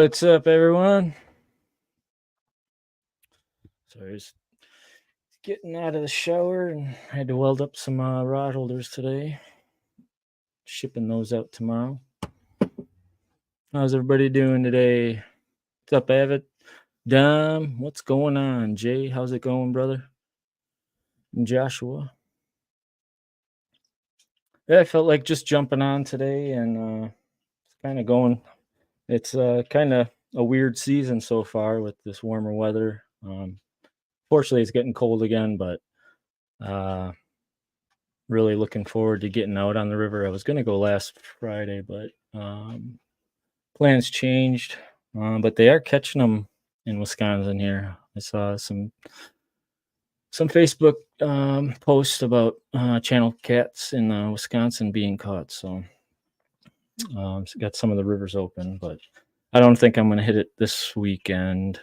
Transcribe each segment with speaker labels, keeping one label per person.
Speaker 1: What's up, everyone? Sorry, just getting out of the shower and had to weld up some rod holders today. Shipping those out tomorrow. How's everybody doing today? What's up, Avid? Dom, what's going on? Jay, how's it going, brother? And Joshua. Yeah, I felt like just jumping on today and it's kind of going. It's kind of a weird season so far with this warmer weather. Fortunately, it's getting cold again, but really looking forward to getting out on the river. I was going to go last Friday, but plans changed. But they are catching them in Wisconsin here. I saw some Facebook posts about channel cats in Wisconsin being caught. So got some of the rivers open, but I don't think I'm going to hit it this weekend.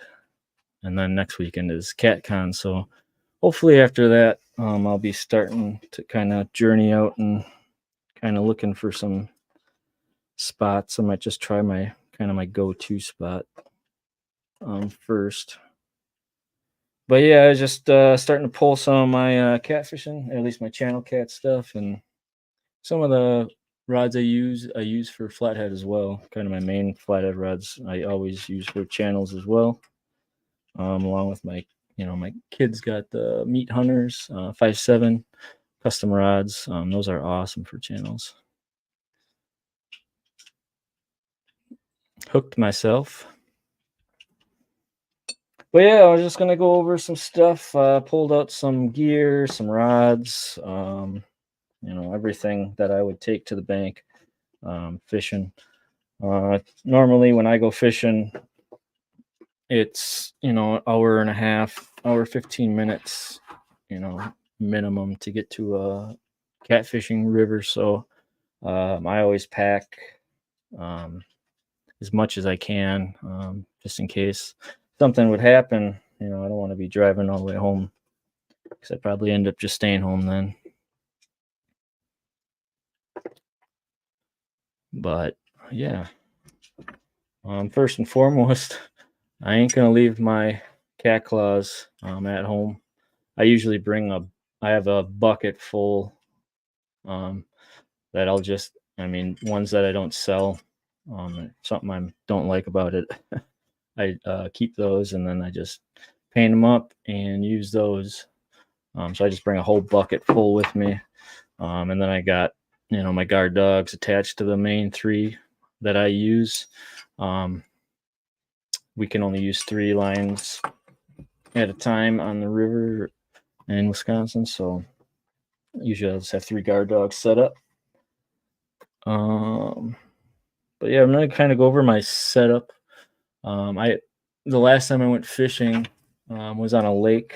Speaker 1: And then next weekend is CatCon. So hopefully after that, I'll be starting to kind of journey out and kind of looking for some spots. I might just try my go-to spot first. But yeah, I was just starting to pull some of my catfishing, at least my channel cat stuff, and some of the rods I use for flathead as well. Kind of my main flathead rods I always use for channels as well. Along with my kids got the Meat Hunters 5.7 custom rods. Those are awesome for channels. Hooked myself. But yeah, I was just gonna go over some stuff. Pulled out some gear, some rods, everything that I would take to the bank fishing. Normally when I go fishing, it's hour and a half, hour 15 minutes, minimum to get to a catfishing river. So I always pack as much as I can, just in case something would happen. I don't want to be driving all the way home because I'd probably end up just staying home then. But yeah, first and foremost, I ain't gonna leave my cat claws at home. I usually I have a bucket full that I'll just, ones that I don't sell. Something I don't like about it, I keep those and then I just paint them up and use those. So I just bring a whole bucket full with me. And then I got, my guard dogs attached to the main 3 that I use. We can only use 3 lines at a time on the river in Wisconsin. So usually I just have 3 guard dogs set up. But yeah, I'm going to kind of go over my setup. The last time I went fishing was on a lake.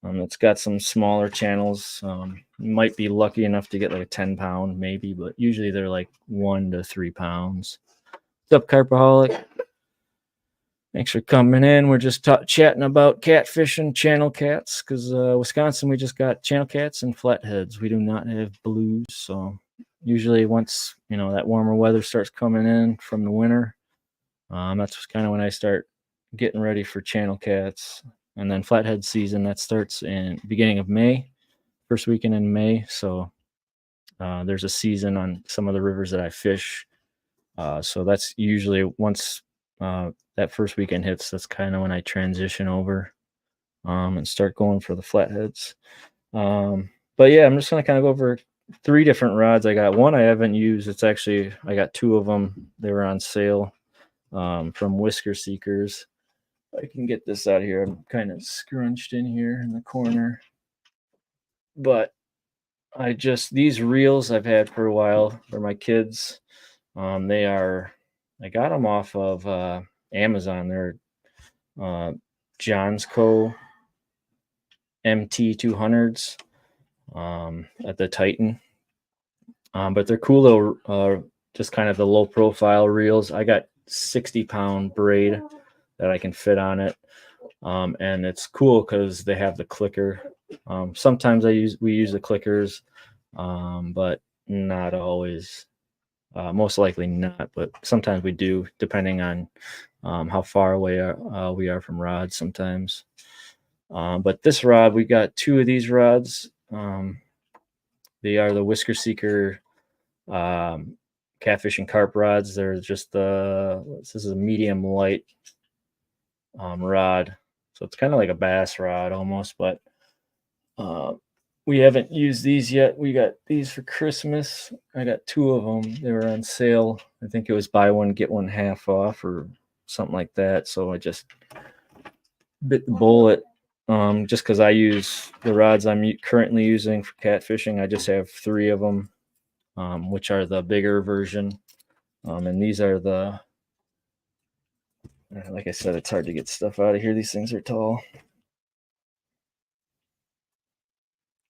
Speaker 1: It's got some smaller channels. Might be lucky enough to get like a 10-pound maybe, but usually they're like 1 to 3 pounds. What's up, Carpaholic? Thanks for coming in. We're just chatting about catfishing channel cats because Wisconsin, we just got channel cats and flatheads. We do not have blues. So usually once, that warmer weather starts coming in from the winter, that's kind of when I start getting ready for channel cats. And then flathead season, that starts in beginning of May, first weekend in May. So there's a season on some of the rivers that I fish. So that's usually once that first weekend hits, that's kind of when I transition over and start going for the flatheads. But yeah, I'm just going to kind of go over 3 different rods. I got one I haven't used. I got 2 of them. They were on sale from Whisker Seekers. I can get this out of here. I'm kind of scrunched in here in the corner. But these reels I've had for a while for my kids. I got them off of Amazon. They're John's Co. MT200s at the Titan. But they're cool little, just kind of the low profile reels. I got 60-pound braid that I can fit on it. And it's cool because they have the clicker. Sometimes we use the clickers, but not always. Most likely not, but sometimes we do, depending on how far away we are from rods sometimes. But this rod, we got two of these rods. They are the Whisker Seeker catfish and carp rods. They're just this is a medium light rod, so it's kind of like a bass rod almost, but uh, we haven't used these yet. We got these for Christmas. I got two of them. They were on sale. I think it was buy one get one half off or something like that. So I just bit the bullet. Just because I use the rods I'm currently using for catfishing, I just have three of them, which are the bigger version. And these are like I said, it's hard to get stuff out of here. These things are tall.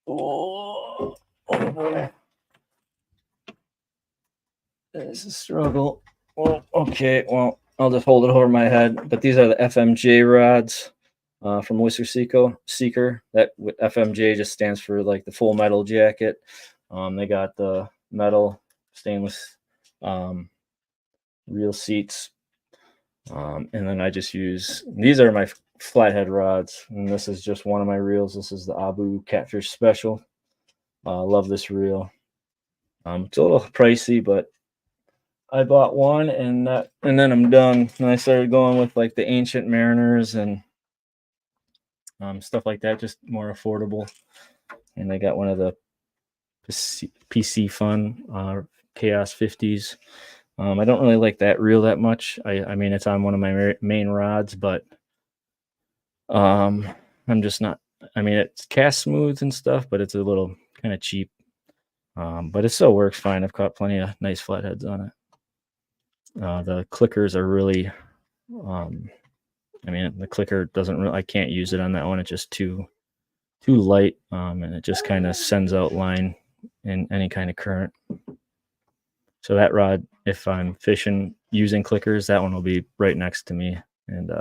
Speaker 1: Oh boy. It's a struggle. Well, okay. Well, I'll just hold it over my head. But these are the FMJ rods from Whisker Seeker. That FMJ just stands for like the full metal jacket. They got the metal stainless reel seats. And then I just use, these are my flathead rods. And this is just one of my reels. This is the Abu Catfish Special. Love this reel. It's a little pricey, but I bought one and then I'm done. And I started going with like the Ancient Mariners and stuff like that, just more affordable. And I got one of the PC Fun Chaos 50s. I don't really like that reel that much. I mean, it's on one of my main rods, but I'm just not. I mean, it's cast smooth and stuff, but it's a little kind of cheap. But it still works fine. I've caught plenty of nice flatheads on it. The clickers are really, I mean, the clicker doesn't really, I can't use it on that one. It's just too light, and it just kind of sends out line in any kind of current. So that rod, if I'm fishing using clickers, that one will be right next to me and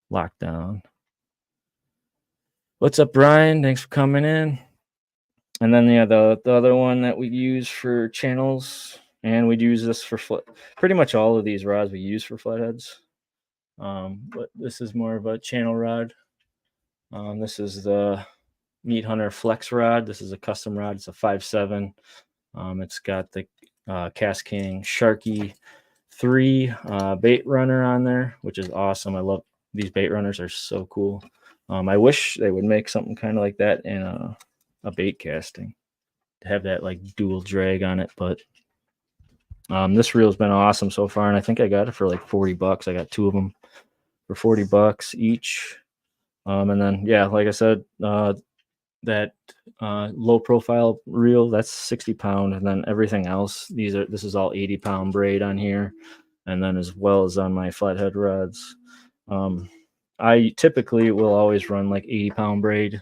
Speaker 1: locked down. What's up, Brian? Thanks for coming in. And then the other one that we use for channels, and we'd use this for pretty much all of these rods we use for flatheads. But this is more of a channel rod. This is the Meat Hunter Flex rod. This is a custom rod. It's a 5.7. It's got the Cast King Sharky 3 bait runner on there, which is awesome. I love these bait runners, are so cool. I wish they would make something kind of like that in a bait casting to have that like dual drag on it. But this reel's been awesome so far, and I think I got it for like $40. I got two of them for $40 each. And then yeah, like I said, that low profile reel, that's 60 pound, and then everything else, this is all 80 pound braid on here, and then as well as on my flathead rods. I typically will always run like 80 pound braid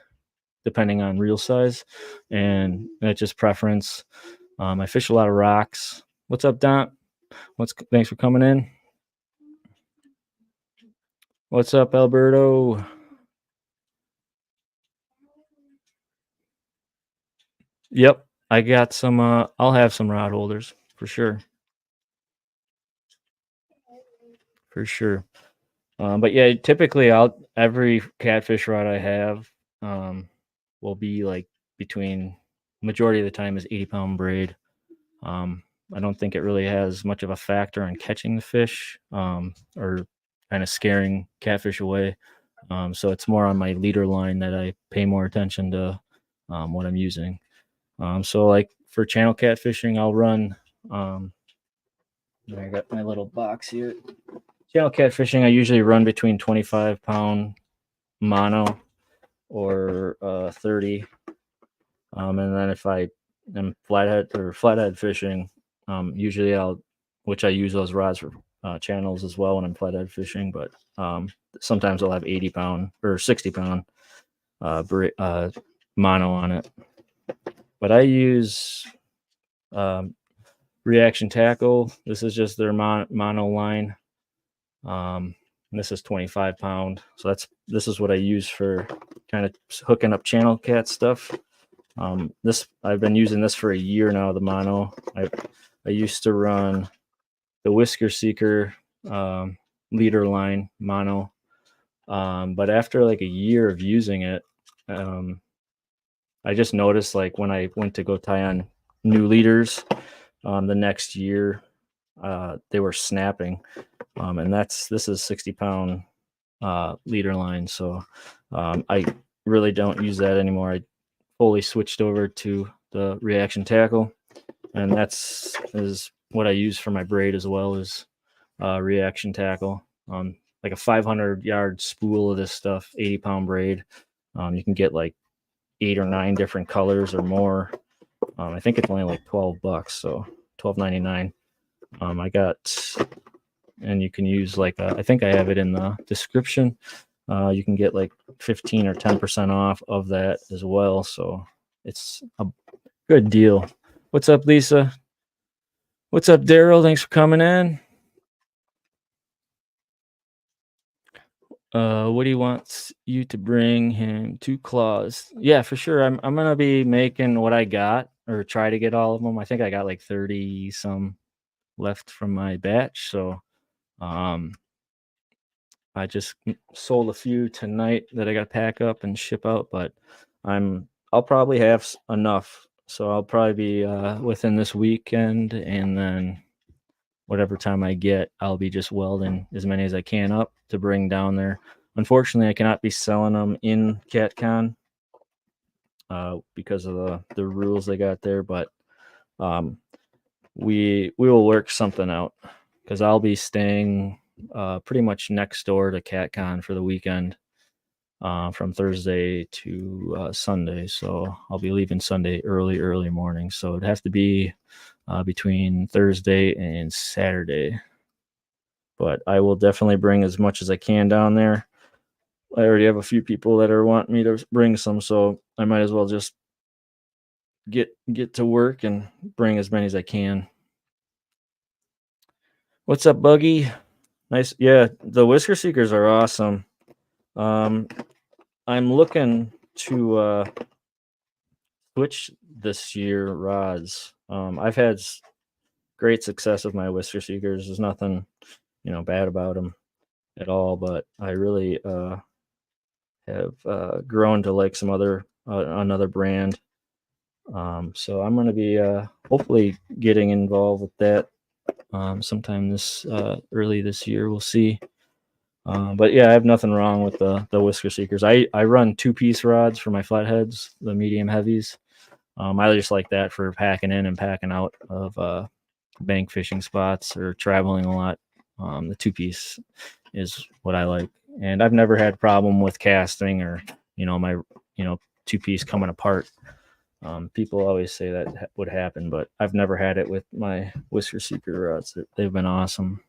Speaker 1: depending on reel size, and that's just preference. I fish a lot of rocks. What's up, Don? Thanks for coming in. What's up, Alberto? Yep, I got some. I'll have some rod holders for sure. For sure. But yeah, typically every catfish rod I have will be like between, majority of the time is 80 pound braid. I don't think it really has much of a factor on catching the fish or kind of scaring catfish away. So it's more on my leader line that I pay more attention to what I'm using. So like for channel catfishing, I'll run. I got my little box here. Channel catfishing, I usually run between 25 pound mono or 30. And then if I am flathead fishing, usually which I use those rods for channels as well when I'm flathead fishing, but sometimes I'll have 80 pound or 60 pound mono on it. But I use Reaction Tackle. This is just their mono line. And this is 25 pound. So this is what I use for kind of hooking up channel cat stuff. I've been using this for a year now, the mono. I used to run the Whisker Seeker leader line mono. But after like a year of using it, um, I just noticed like when I went to go tie on new leaders the next year, they were snapping. And this is 60 pound leader line. So I really don't use that anymore. I fully switched over to the reaction tackle, and that's is what I use for my braid as well as reaction tackle. Like a 500-yard spool of this stuff, 80-pound braid. You can get like 8 or 9 different colors or more. I think it's only like $12, so $12.99. I got, and you can use like I think I have it in the description. You can get like 15 or 10% off of that as well. So it's a good deal. What's up, Lisa? What's up, Daryl? Thanks for coming in. What he wants you to bring him 2 claws. Yeah, for sure. I'm gonna be making what I got or try to get all of them. I think I got like 30 some left from my batch. So um I just sold a few tonight that I gotta pack up and ship out, but I'll probably have enough. So I'll probably be within this weekend, and then whatever time I get, I'll be just welding as many as I can up to bring down there. Unfortunately, I cannot be selling them in CatCon because of the rules they got there, but um, we will work something out because I'll be staying pretty much next door to CatCon for the weekend from Thursday to Sunday. So I'll be leaving Sunday early morning. So it'd have to be between Thursday and Saturday. But I will definitely bring as much as I can down there. I already have a few people that are wanting me to bring some, so I might as well just get to work and bring as many as I can. What's up, Buggy? Nice. Yeah, the Whisker Seekers are awesome. I'm looking to switch this year rods. I've had great success with my Whisker Seekers. There's nothing, bad about them at all, but I really have grown to like some other another brand. So I'm going to be hopefully getting involved with that sometime this early this year. We'll see. But yeah, I have nothing wrong with the Whisker Seekers. I run 2-piece rods for my flatheads, the medium heavies. I just like that for packing in and packing out of bank fishing spots or traveling a lot. The 2-piece is what I like, and I've never had a problem with casting or my 2-piece coming apart. People always say that would happen, but I've never had it with my Whisker Seeker rods. They've been awesome.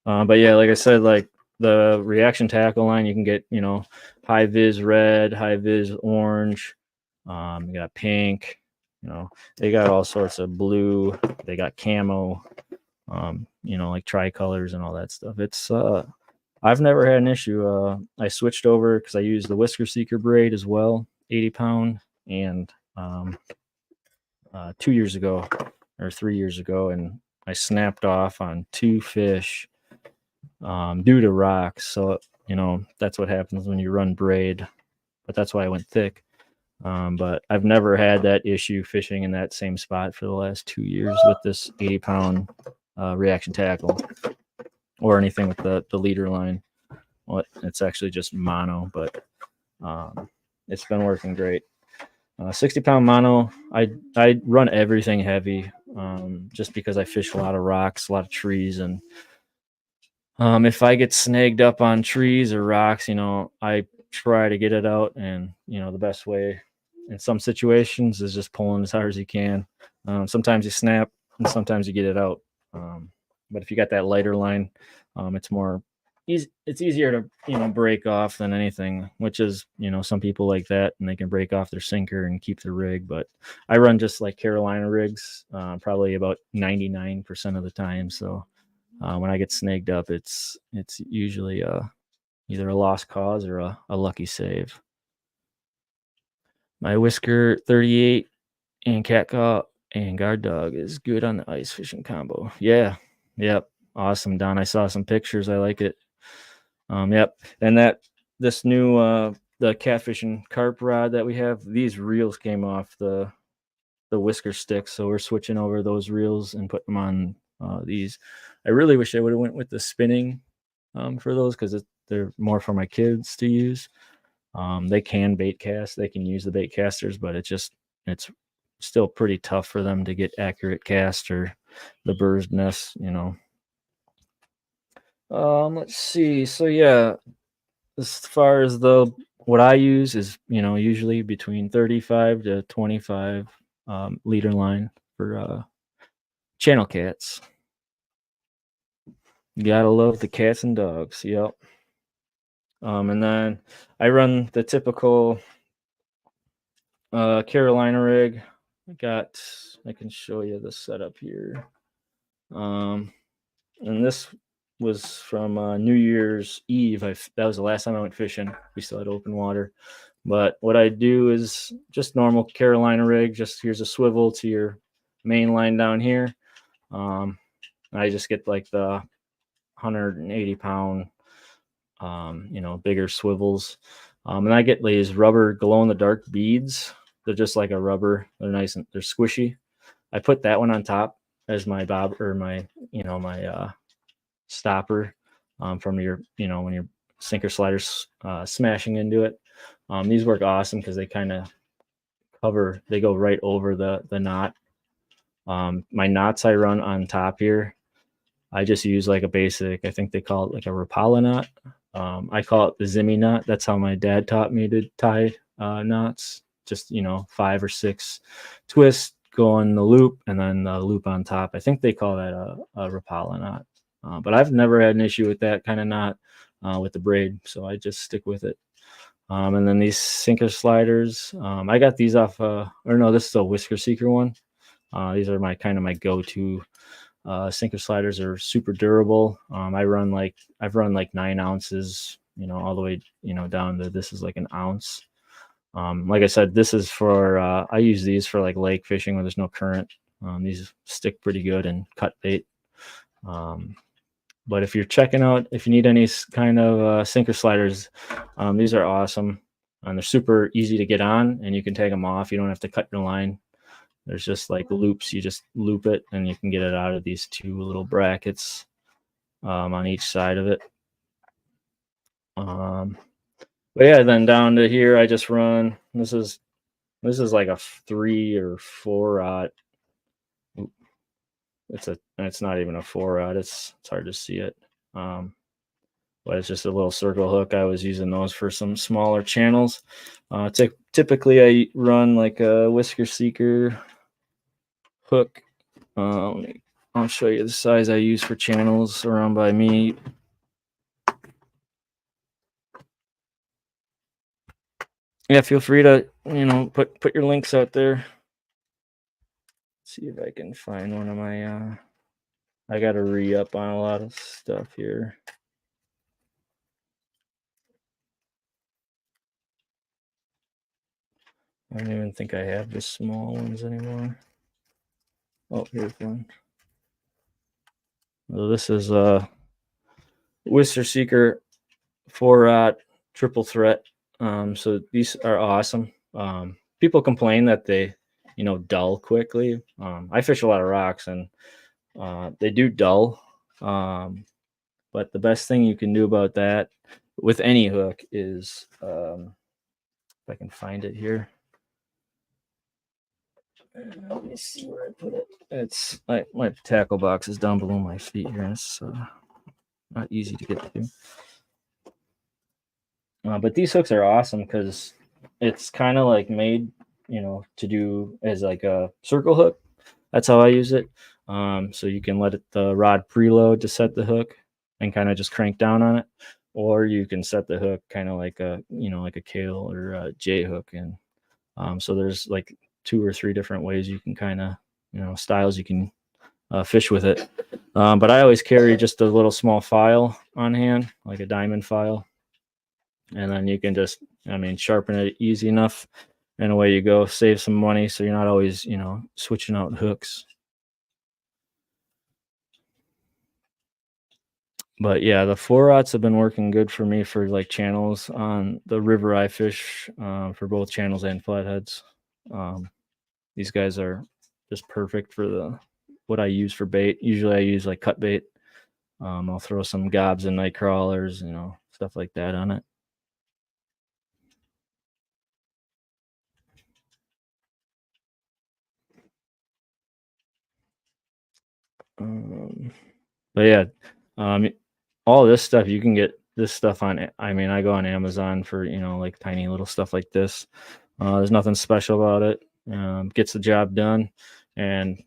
Speaker 1: But yeah, like I said, like the reaction tackle line, you can get high vis red, high vis orange. You got pink. They got all sorts of blue. They got camo. Like tricolors and all that stuff. It's I've never had an issue. I switched over because I use the Whisker Seeker braid as well, 80-pound, and 2 years ago or 3 years ago, and I snapped off on 2 fish due to rocks. So that's what happens when you run braid, but that's why I went thick. But I've never had that issue fishing in that same spot for the last 2 years with this 80-pound reaction tackle or anything with the leader line. Well, it's actually just mono, but it's been working great. 60-pound mono, I run everything heavy just because I fish a lot of rocks, a lot of trees, and if I get snagged up on trees or rocks, I try to get it out, and the best way in some situations is just pulling as hard as you can. Sometimes you snap, and sometimes you get it out. But if you got that lighter line, it's more easy. It's easier to break off than anything, which is some people like that, and they can break off their sinker and keep the rig. But I run just like Carolina rigs, probably about 99% of the time. So when I get snagged up, it's usually either a lost cause or a lucky save. My Whisker 38 and catcall And guard dog is good on the ice fishing combo. Yeah. Yep. Awesome, Don. I saw some pictures. I like it. Yep. And this new the catfishing carp rod that we have, these reels came off the whisker sticks, so we're switching over those reels and putting them on these. I really wish I would have went with the spinning for those because they're more for my kids to use. They can bait cast, they can use the bait casters, but it's still pretty tough for them to get accurate cast or the bird's nest, you know. Let's see. So yeah, as far as the what I use is, you know, usually between 35 to 25 leader line for channel cats. You gotta love the cats and dogs. Yep. And then I run the typical Carolina rig. I can show you the setup here. And this was from New Year's Eve. That was the last time I went fishing. We still had open water. But what I do is just normal Carolina rig. Just here's a swivel to your main line down here. I just get like the 180-pound, you know, bigger swivels. And I get these rubber glow-in-the-dark beads. They're just like a rubber. They're nice and they're squishy. I put that one on top as my bob or my, you know, my stopper from your, you know, when your sinker sliders smashing into it. These work awesome because they kind of they go right over the knot. My knots I run on top here, I just use like a basic, I think they call it like a Rapala knot. I call it the Zimmy knot. That's how my dad taught me to tie knots. Just, you know, 5 or 6 twists, go on the loop, and then the loop on top. I think they call that a Rapala knot. But I've never had an issue with that kind of knot with the braid, so I just stick with it. And then these sinker sliders, I got these off, or no, this is a Whisker Seeker one. These are my go-to sinker sliders. Are super durable. I've run like 9 ounces, you know, all the way, you know, down to this is like an ounce. Like I said, this is for I use these for like lake fishing where there's no current. These stick pretty good and cut bait. But if you're checking out, if you need any kind of sinker sliders, these are awesome. And they're super easy to get on, and you can take them off. You don't have to cut your line. There's just like loops. You just loop it, and you can get it out of these 2 little brackets on each side of it. But yeah, then down to here, I just run. This is like a 3 or 4 aught. It's not even a 4 aught. It's hard to see it. But it's just a little circle hook. I was using those for some smaller channels. Typically I run like a Whisker Seeker hook. I'll show you the size I use for channels around by me. Yeah, feel free to, you know, put your links out there. Let's see if I can find one of my I gotta re-up on a lot of stuff here. I don't even think I have the small ones anymore. Oh, here's one. So this is a Whisker Seeker 4-aught triple threat. So these are awesome. People complain that they, you know, dull quickly. I fish a lot of rocks and they do dull. But the best thing you can do about that with any hook is, if I can find it here. Let me see where I put it. It's my tackle box is down below my feet here. It's not easy to get to. But these hooks are awesome because it's kind of like made, you know, to do as like a circle hook. That's how I use it. So you can let the rod preload to set the hook and kind of just crank down on it, or you can set the hook kind of like a, you know, like a Kale or a J hook. And so there's like 2 or 3 different ways you can kind of, you know, styles you can fish with it. But I always carry just a little small file on hand, like a diamond file. And then you can just, I mean, sharpen it easy enough. and away you go. Save some money, so you're not always, switching out hooks. But yeah, the 4-aughts have been working good for me for like channels on the river I fish, for both channels and flatheads. Um, these guys are just perfect for the what I use for bait. Usually I use like cut bait. I'll throw some gobs and night crawlers, stuff like that on it. Um, but yeah, um, all this stuff you can get this stuff on. I mean, I go on Amazon for like tiny little stuff like this. There's nothing special about it. Gets the job done, and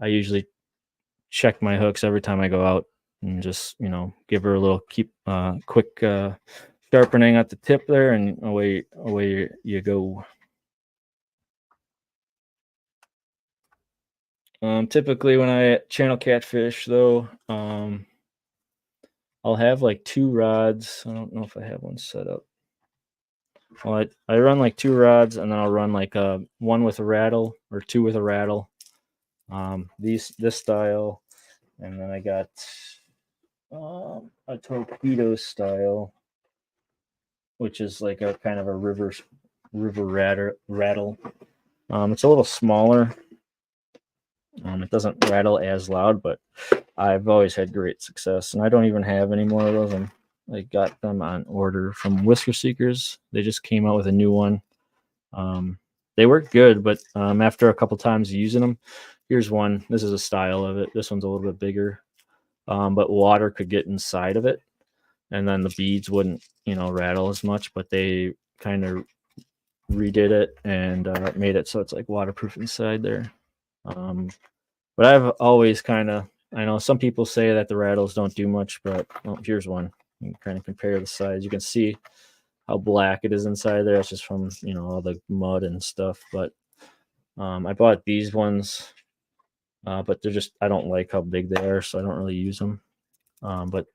Speaker 1: I usually check my hooks every time I go out, and just give her a little quick sharpening at the tip there, and away you go. Typically when I channel catfish though, I'll have like two rods. I don't know if I have one set up. Well, I run like two rods, and then I'll run like one with a rattle or two with a rattle. This style, and then I got a torpedo style, which is like a kind of a river rattle. It's a little smaller. It doesn't rattle as loud, but I've always had great success, and I don't even have any more of those. I got them on order from Whisker Seekers. They just came out with a new one. They work good, but after a couple times using them, here's one. This is a style of it. This one's a little bit bigger, but water could get inside of it, and then the beads wouldn't, rattle as much. But they kind of redid it and made it so it's like waterproof inside there. But I've always I know some people say that the rattles don't do much, but here's one. You can kind of compare the size. You can see how black it is inside there. It's just from, all the mud and stuff. But I bought these ones, but I don't like how big they are, so I don't really use them. But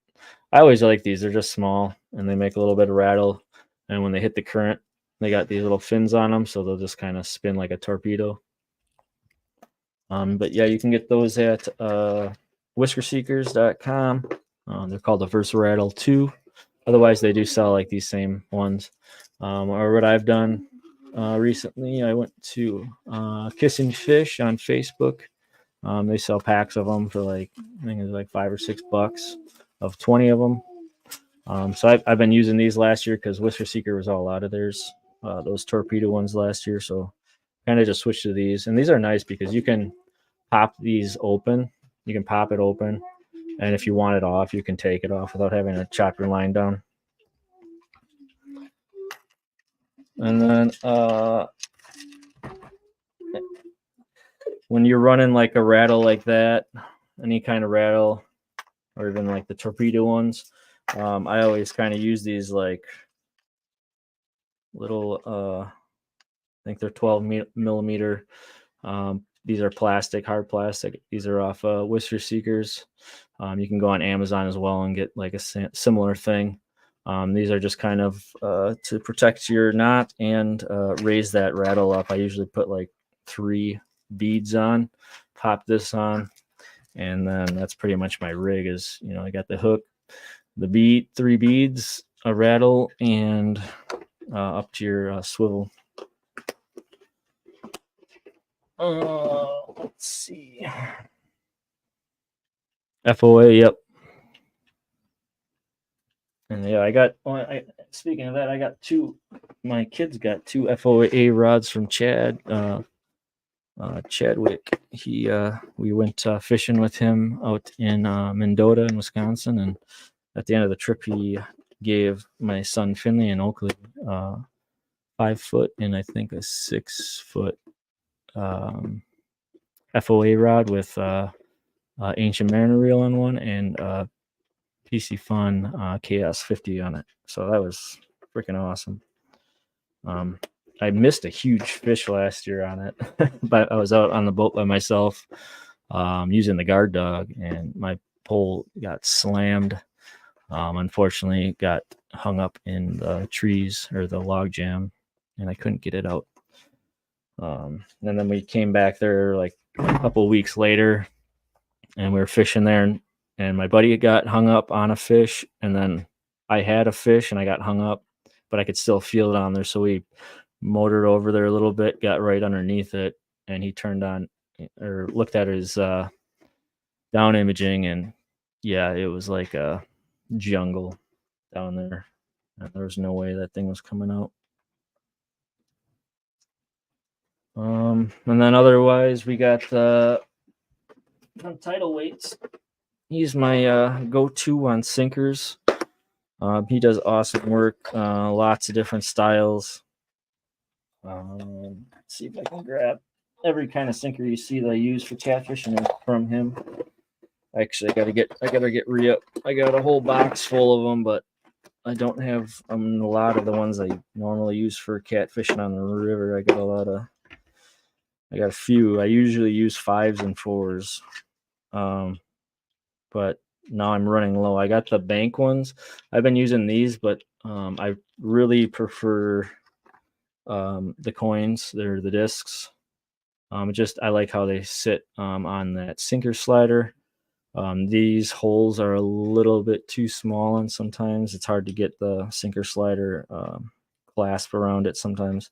Speaker 1: I always like these. They're just small, and they make a little bit of rattle. And when they hit the current, they got these little fins on them, so they'll just kind of spin like a torpedo. But yeah, you can get those at whiskerseekers.com. They're called the Versarattle 2. Otherwise, they do sell like these same ones. Or what I've done recently, I went to Kissing Fish on Facebook. They sell packs of them for I think it's like $5 or $6 of 20 of them. So I've been using these last year because Whisker Seeker was all out of theirs, those torpedo ones last year. So kind of just switched to these. And these are nice because you can pop these open. You can pop it open. And if you want it off, you can take it off without having to chop your line down. And then when you're running like a rattle like that, any kind of rattle, or even like the torpedo ones, I always kind of use these like little, I think they're 12 millimeter. These are plastic, hard plastic. These are off Whisker Seekers. You can go on Amazon as well and get like a similar thing. These are just kind of to protect your knot and raise that rattle up. I usually put like 3 beads on, pop this on, and then that's pretty much my rig. Is I got the hook, the bead, 3 beads, a rattle, and up to your swivel. Let's see. FOA, yep. And yeah, speaking of that, I got 2. My kids got 2 FOA rods from Chad. Chadwick. We went fishing with him out in Mendota in Wisconsin, and at the end of the trip, he gave my son Finley and Oakley 5 foot and I think a 6 foot FOA rod with Ancient Mariner reel on one and PC Fun KS50 on it. So that was freaking awesome. I missed a huge fish last year on it, but I was out on the boat by myself using the guard dog, and my pole got slammed. Unfortunately, it got hung up in the trees or the log jam, and I couldn't get it out. And then we came back there like a couple of weeks later, and we were fishing there, and my buddy got hung up on a fish, and then I had a fish and I got hung up, but I could still feel it on there. So we motored over there a little bit, got right underneath it, and he turned on or looked at his down imaging, and yeah, it was like a jungle down there. And there was no way that thing was coming out. And then otherwise we got tidal weights. He's my go-to on sinkers. He does awesome work, lots of different styles. Let's see if I can grab every kind of sinker you see that I use for catfishing from him. Actually, I gotta get re-up. I got a whole box full of them, but I don't have a lot of the ones I normally use for catfishing on the river. I got a few. I usually use 5s and 4s, but now I'm running low. I got the bank ones. I've been using these, but I really prefer the coins. They're the discs. I like how they sit on that sinker slider. These holes are a little bit too small, and sometimes it's hard to get the sinker slider clasp around it sometimes.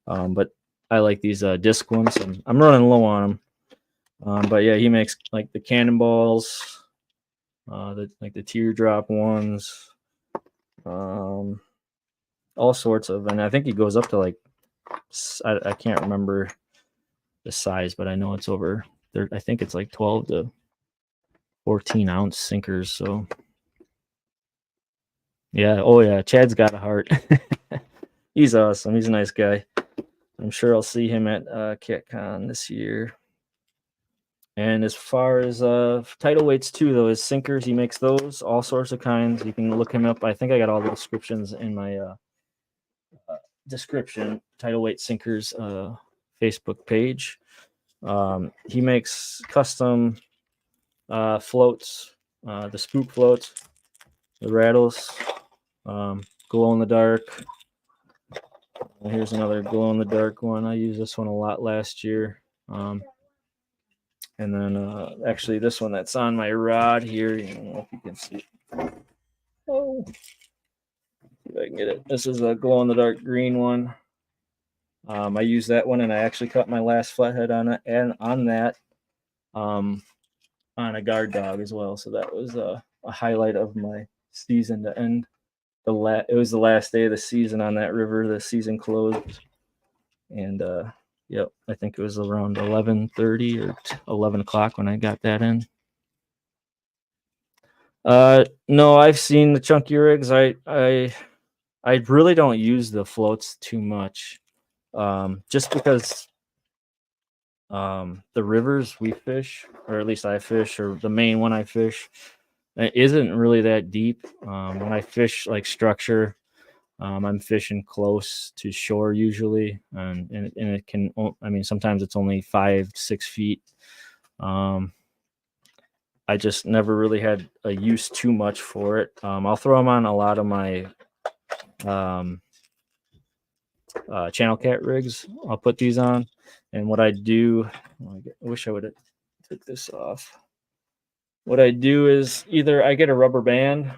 Speaker 1: But I like these disc ones, and I'm running low on them. But yeah, he makes like the cannonballs, the teardrop ones, all sorts of, and I think he goes up to like I can't remember the size, but I know it's over there. I think it's like 12 to 14 ounce sinkers. So yeah, oh yeah, Chad's got a heart. He's awesome. He's a nice guy. I'm sure I'll see him at CatCon this year. And as far as tidal weights too, though, his sinkers, he makes those all sorts of kinds. You can look him up. I think I got all the descriptions in my description. Tidal weight sinkers Facebook page. He makes custom floats, the spook floats, the rattles, glow in the dark. Here's another glow in the dark one. I used this one a lot last year. And then actually this one that's on my rod here, I don't know if you can see. Oh, see if I can get it. This is a glow in the dark green one. I used that one, and I actually cut my last flathead on it, and on that, on a guard dog as well. So that was a highlight of my season to end. It was the last day of the season on that river. The season closed, and yep, I think it was around 11:30 or 11 o'clock when I got that in. No, I've seen the chunky rigs. I really don't use the floats too much, just because the rivers we fish, or at least I fish, or the main one I fish, it isn't really that deep. When I fish like structure, I'm fishing close to shore usually, and it can. I mean, sometimes it's only 5-6 feet. I just never really had a use too much for it. I'll throw them on a lot of my channel cat rigs. I'll put these on, and what I do, I wish I would have took this off. What I do is either I get a rubber band,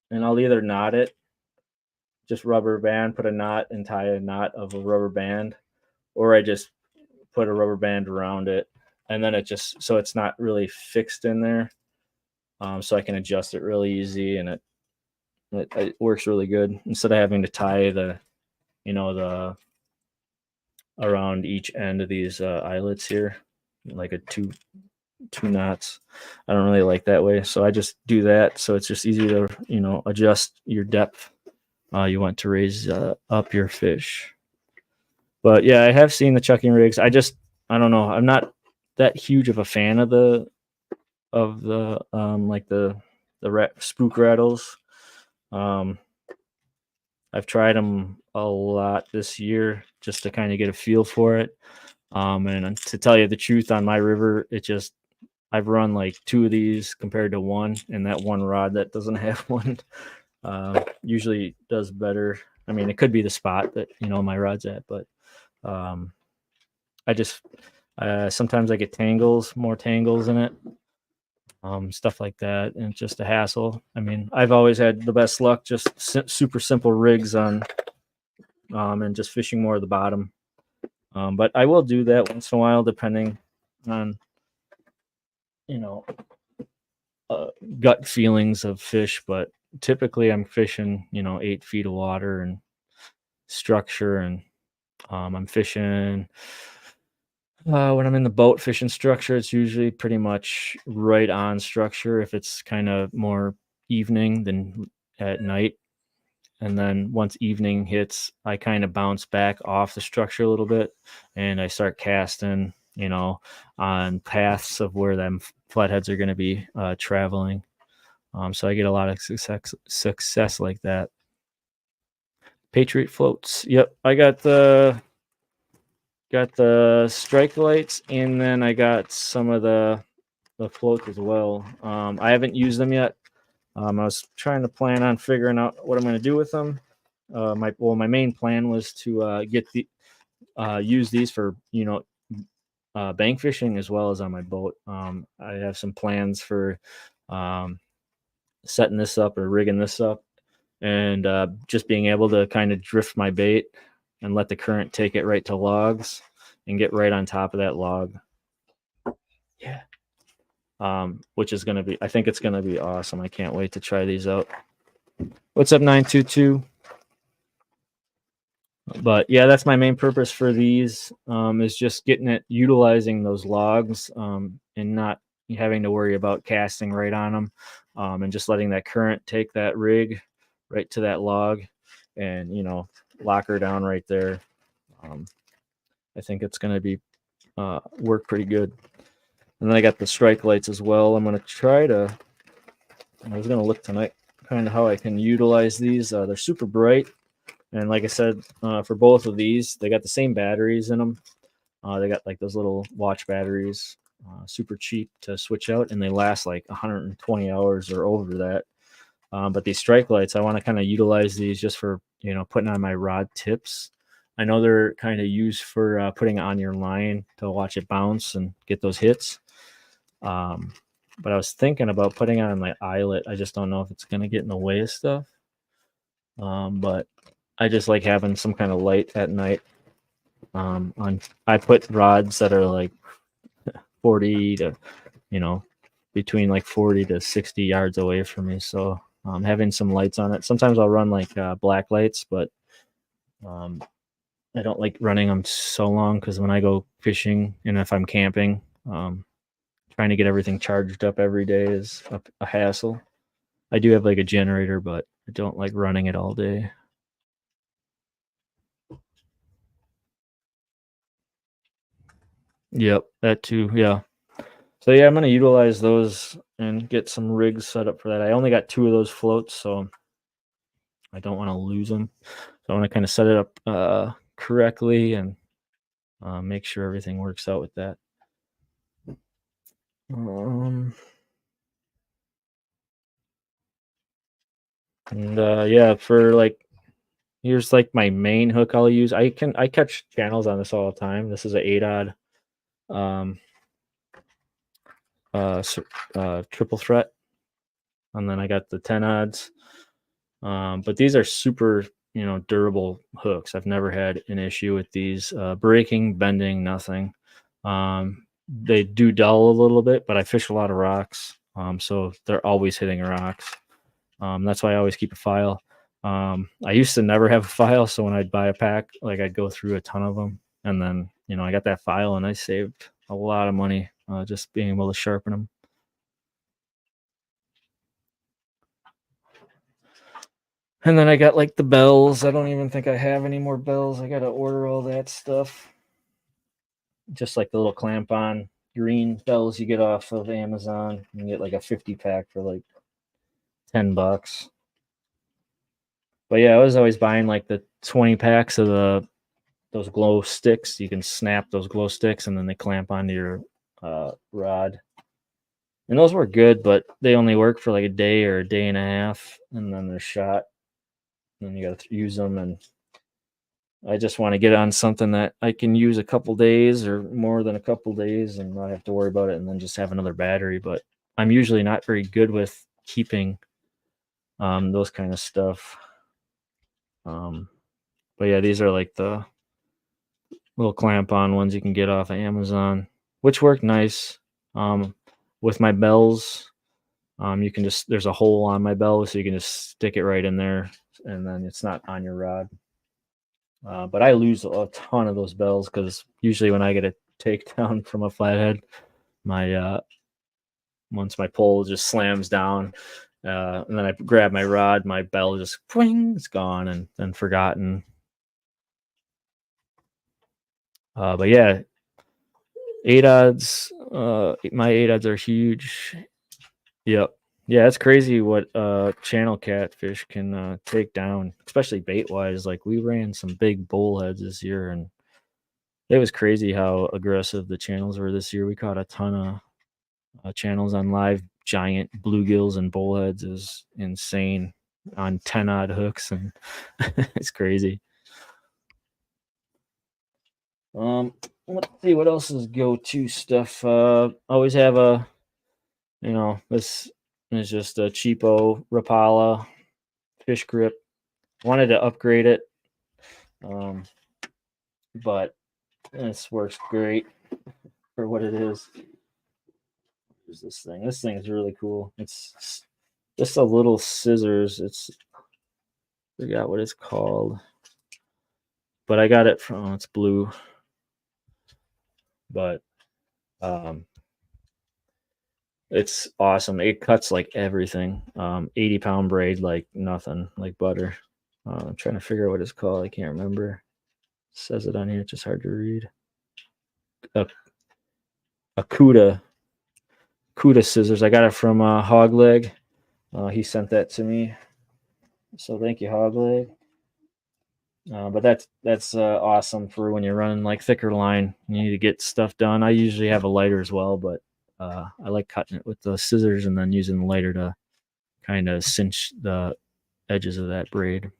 Speaker 1: and I'll either knot it, just rubber band, put a knot and tie a knot of a rubber band, or I just put a rubber band around it, and then it just, so it's not really fixed in there, so I can adjust it really easy, and it works really good instead of having to tie the around each end of these eyelets here, like a two knots. I don't really like that way, so I just do that. So it's just easy to adjust your depth you want to raise up your fish. But yeah, I have seen the chucking rigs. I don't know. I'm not that huge of a fan of the like the spook rattles. I've tried them a lot this year just to kind of get a feel for it. And to tell you the truth, on my river, I've run like 2 of these compared to 1, and that one rod that doesn't have one usually does better. I mean, it could be the spot that my rod's at, but Um, I just sometimes I get more tangles in it, stuff like that, and it's just a hassle. I mean, I've always had the best luck just super simple rigs on, and just fishing more of the bottom. But I will do that once in a while, depending on you know uh, gut feelings of fish. But typically, I'm fishing 8 feet of water and structure, and I'm fishing. When I'm in the boat fishing structure, it's usually pretty much right on structure. If it's kind of more evening than at night, and then once evening hits, I kind of bounce back off the structure a little bit, and I start casting, on paths of where them flatheads are going to be traveling. So I get a lot of success like that. Patriot floats. Yep, I got the strike lights, and then I got some of the floats as well. I haven't used them yet. I was trying to plan on figuring out what I'm going to do with them. My main plan was to use these for bank fishing as well as on my boat. I have some plans for um, setting this up or rigging this up, and just being able to kind of drift my bait and let the current take it right to logs and get right on top of that log. Yeah. Which is going to be, I think it's going to be awesome. I can't wait to try these out. What's up, 922? But yeah, that's my main purpose for these, is just utilizing those logs, and not having to worry about casting right on them, and just letting that current take that rig right to that log and, lock her down right there. I think it's going to be work pretty good. And then I got the strike lights as well. I was going to look tonight kind of how I can utilize these. They're super bright. And like I said, for both of these, they got the same batteries in them. They got like those little watch batteries, super cheap to switch out, and they last like 120 hours or over that. But these strike lights, I want to kind of utilize these just for putting on my rod tips. I know they're kind of used for putting on your line to watch it bounce and get those hits. But I was thinking about putting on my eyelet. I just don't know if it's going to get in the way of stuff. But I just like having some kind of light at night. I put rods that are like 40 to, between like 40 to 60 yards away from me. So having some lights on it. Sometimes I'll run like black lights, but I don't like running them so long because when I go fishing and if I'm camping, trying to get everything charged up every day is a hassle. I do have like a generator, but I don't like running it all day. Yep, that too. Yeah. So yeah, I'm gonna utilize those and get some rigs set up for that. I only got 2 of those floats, so I don't want to lose them. So I want to kind of set it up correctly and make sure everything works out with that. And yeah, for like, here's like my main hook I'll use. I catch channels on this all the time. This is a 8-odd um, triple threat, and then I got the 10 odds. But these are super, durable hooks. I've never had an issue with these breaking, bending, nothing. They do dull a little bit, but I fish a lot of rocks, so they're always hitting rocks. That's why I always keep a file. I used to never have a file, so when I'd buy a pack, like I'd go through a ton of them, and then I got that file, and I saved a lot of money just being able to sharpen them. And then I got like the bells. I don't even think I have any more bells. I got to order all that stuff. Just like the little clamp on green bells you get off of Amazon. You can get like a 50 pack for like $10. But yeah, I was always buying like the 20 packs of those glow sticks. You can snap those glow sticks and then they clamp onto your rod. And those were good, but they only work for like a day or a day and a half, and then they're shot. And then you got to use them, and I just want to get on something that I can use a couple days or more than a couple days and not have to worry about it, and then just have another battery. But I'm usually not very good with keeping those kind of stuff. Um, but yeah, these are like the little clamp-on ones you can get off of Amazon, which work nice. Um, with my bells, you can just there's a hole on my bell, so you can just stick it right in there, and then it's not on your rod. But I lose a ton of those bells because usually when I get a takedown from a flathead, my once my pole just slams down, and then I grab my rod, my bell just swing, it's gone and then forgotten. But yeah, eight odds. My eight odds are huge. Yep. Yeah, it's crazy what channel catfish can take down, especially bait wise. Like we ran some big bullheads this year, and it was crazy how aggressive the channels were this year. We caught a ton of channels on live giant bluegills and bullheads. Is insane on 10 odd hooks, and it's crazy. Let's see what else is go-to stuff. Always have a, this is just a cheapo Rapala fish grip. Wanted to upgrade it, um, but this works great for what it is. Here's this thing. This thing is really cool. It's just a little scissors. Forgot what it's called, but I got it from. It's blue, but um, it's awesome. It cuts like everything. 80-pound braid, like nothing, like butter. I'm trying to figure out what it's called. I can't remember. It says it on here. It's just hard to read. A, a Cuda scissors. I got it from Hogleg. He sent that to me. So thank you, Hogleg. But that's awesome for when you're running like thicker line. You need to get stuff done. I usually have a lighter as well, but I like cutting it with the scissors and then using the lighter to kind of cinch the edges of that braid.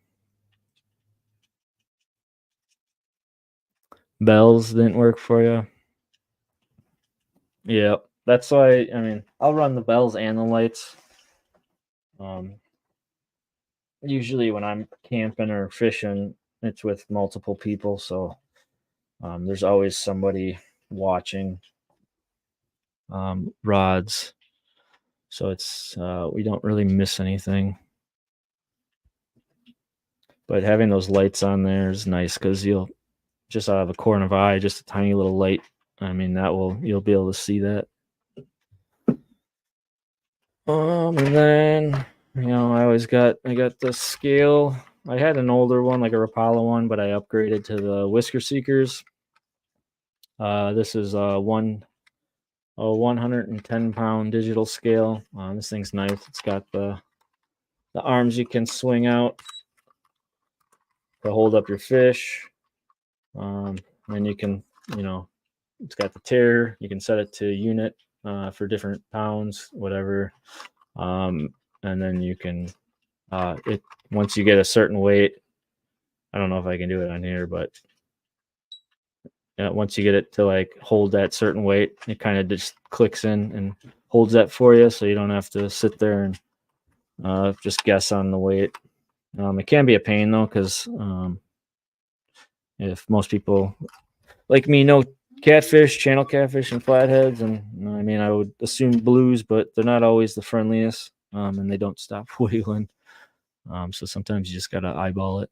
Speaker 1: Bells didn't work for you. Yeah, that's why. I mean, I'll run the bells and the lights. Um, Usually when I'm camping or fishing, it's with multiple people, so there's always somebody watching rods, so it's we don't really miss anything. But having those lights on there is nice because you'll just out of a corner of eye, just a tiny little light. I mean, you'll be able to see that. And then I got the scale. I had an older one, like a Rapala one, but I upgraded to the Whisker Seekers. This is a 110-pound digital scale. This thing's nice. It's got the arms you can swing out to hold up your fish. And you can, it's got the tare. You can set it to unit for different pounds, whatever. And then you can, once you get a certain weight, I don't know if I can do it on here, but once you get it to like hold that certain weight, it kind of just clicks in and holds that for you, so you don't have to sit there and just guess on the weight. It can be a pain though, because if most people like me know catfish, channel catfish, and flatheads, and I mean I would assume blues, but they're not always the friendliest, and they don't stop wiggling. So sometimes you just gotta eyeball it.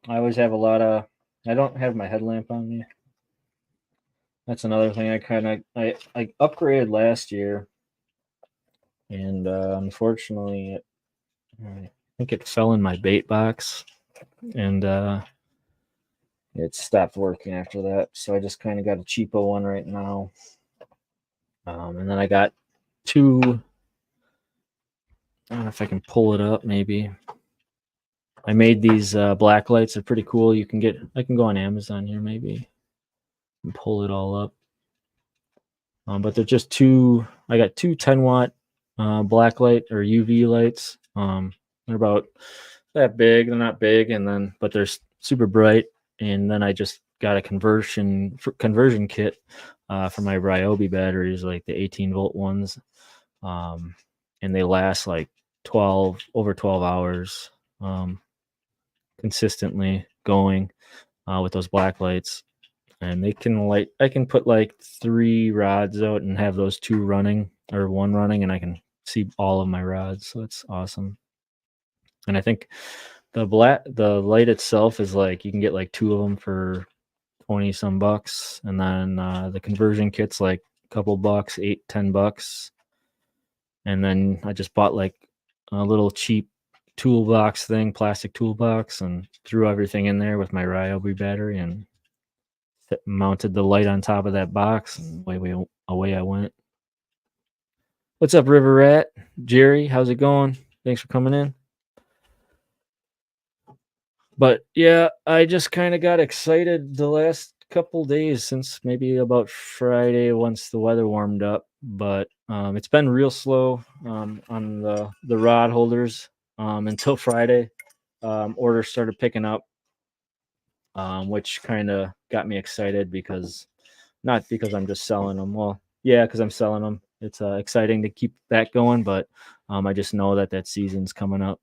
Speaker 1: I always have a lot of. I don't have my headlamp on me. That's another thing I upgraded last year, and unfortunately, I think it fell in my bait box, and it stopped working after that. So I just kind of got a cheapo one right now, and then I got two. I don't know if I can pull it up. Maybe I made these black lights. They're pretty cool. I can go on Amazon here maybe and pull it all up. But they're just two. I got two 10-watt black light or UV lights. They're about that big. They're not big, and then but they're super bright. And then I just got a conversion kit for my Ryobi batteries, like the 18-volt ones, um, and they last like 12 hours consistently going with those black lights. And they can light. I can put like 3 rods out and have those two running or one running, and I can see all of my rods. So it's awesome. And I think the light itself is like you can get like two of them for 20 some bucks, and then the conversion kit's like a couple bucks, 8-10 bucks. And then I just bought like a little cheap toolbox thing, plastic toolbox, and threw everything in there with my Ryobi battery and mounted the light on top of that box, and away I went. What's up, River Rat? Jerry, how's it going? Thanks for coming in. But yeah, I just kind of got excited the last couple days since maybe about Friday once the weather warmed up. But it's been real slow on the rod holders until Friday. Orders started picking up, which kind of got me excited because not because I'm just selling them. Well, yeah, because I'm selling them. It's exciting to keep that going, but I just know that season's coming up.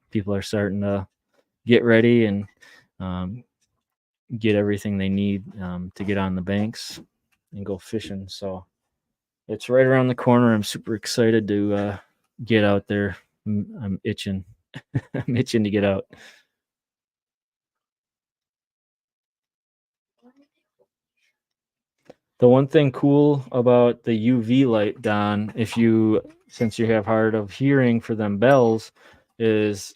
Speaker 1: People are starting to get ready and um, get everything they need to get on the banks and go fishing. So it's right around the corner. I'm super excited to get out there. I'm itching. I'm itching to get out. The one thing cool about the UV light, Don, since you have hard of hearing for them bells, is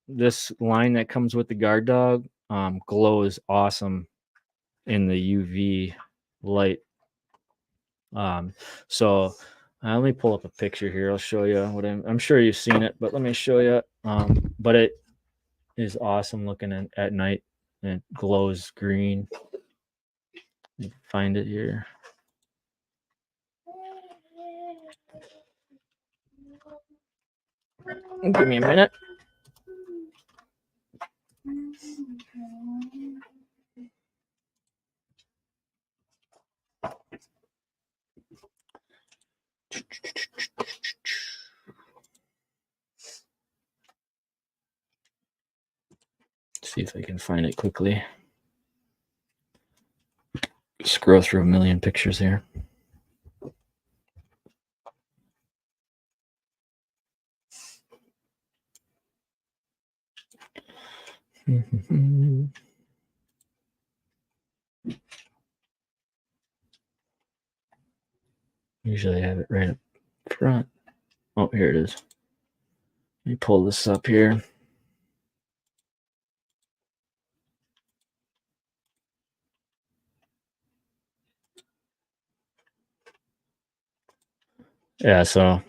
Speaker 1: this line that comes with the guard dog glows awesome in the UV light. So let me pull up a picture here. I'll show you what I'm sure you've seen it, but let me show you. But it is awesome looking at night, and it glows green. Find it here. Give me a minute. See if I can find it quickly. Scroll through a million pictures here. Usually I have it right up front. Oh, here it is. Let me pull this up here. Yeah, so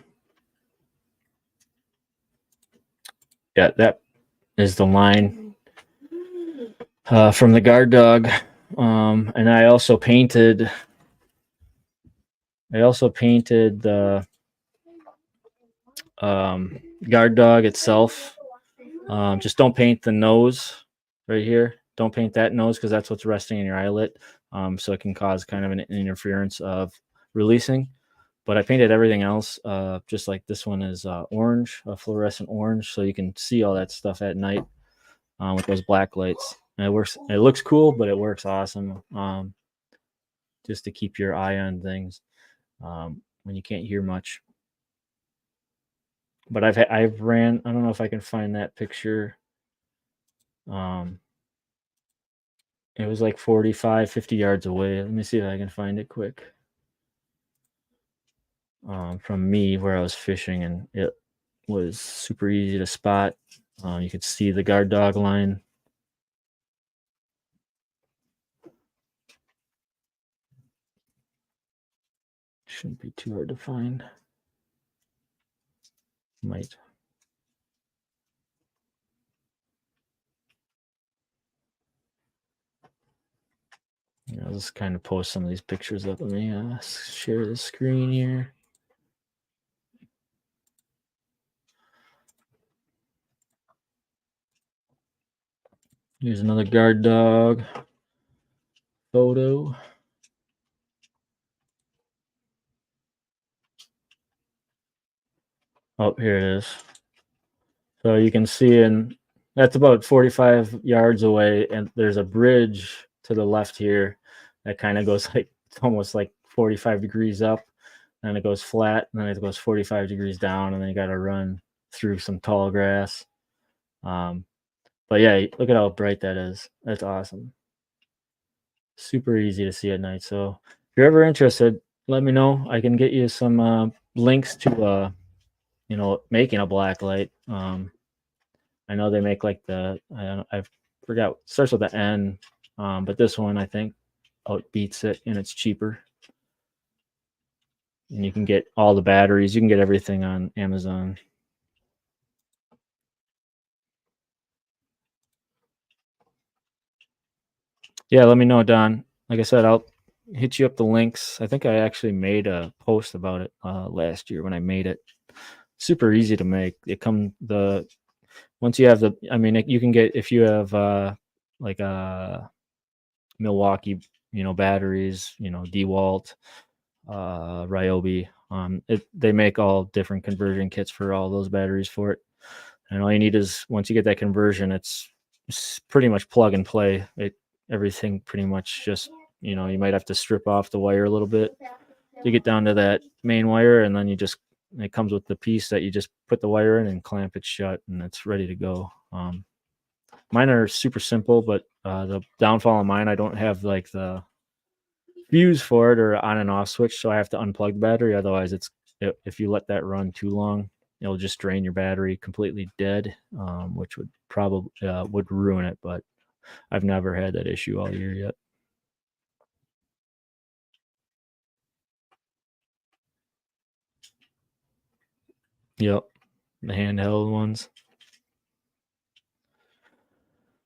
Speaker 1: yeah, that is the line from the guard dog. And I also painted the guard dog itself. Just don't paint the nose right here. Don't paint that nose because that's what's resting in your eyelet. So it can cause kind of an interference of releasing. But I painted everything else, just like this one is orange, a fluorescent orange, so you can see all that stuff at night with those black lights. And it works. It looks cool, but it works awesome. Just to keep your eye on things when you can't hear much. But I've ran. I don't know if I can find that picture. It was like 45, 50 yards away. Let me see if I can find it quick. From me where I was fishing, and it was super easy to spot. You could see the guard dog line. Shouldn't be too hard to find. Might. I'll just kind of post some of these pictures up. Let me share the screen here. Here's another guard dog photo. Oh, here it is. So you can see, and that's about 45 yards away, and there's a bridge to the left here that kind of goes like it's almost like 45 degrees up, and it goes flat, and then it goes 45 degrees down, and then you got to run through some tall grass. But yeah, look at how bright that is. That's awesome. Super easy to see at night. So if you're ever interested, let me know. I can get you some links to making a black light. I know they make like I forgot, starts with the N, but this one I think outbeats it and it's cheaper. And you can get all the batteries. You can get everything on Amazon. Yeah, let me know, Don. Like I said, I'll hit you up the links. I think I actually made a post about it last year when I made it. Super easy to make. Once you have you can get, if you have like Milwaukee, batteries, DeWalt, Ryobi. They make all different conversion kits for all those batteries for it. And all you need is, once you get that conversion, it's pretty much plug and play. Everything pretty much just, you might have to strip off the wire a little bit to get down to that main wire, and then it comes with the piece that you just put the wire in and clamp it shut, and it's ready to go. Mine are super simple, but the downfall on mine, I don't have like the fuse for it or on and off switch, so I have to unplug the battery. Otherwise, if you let that run too long, it'll just drain your battery completely dead, which would probably would ruin it. But I've never had that issue all year yet. Yep, the handheld ones.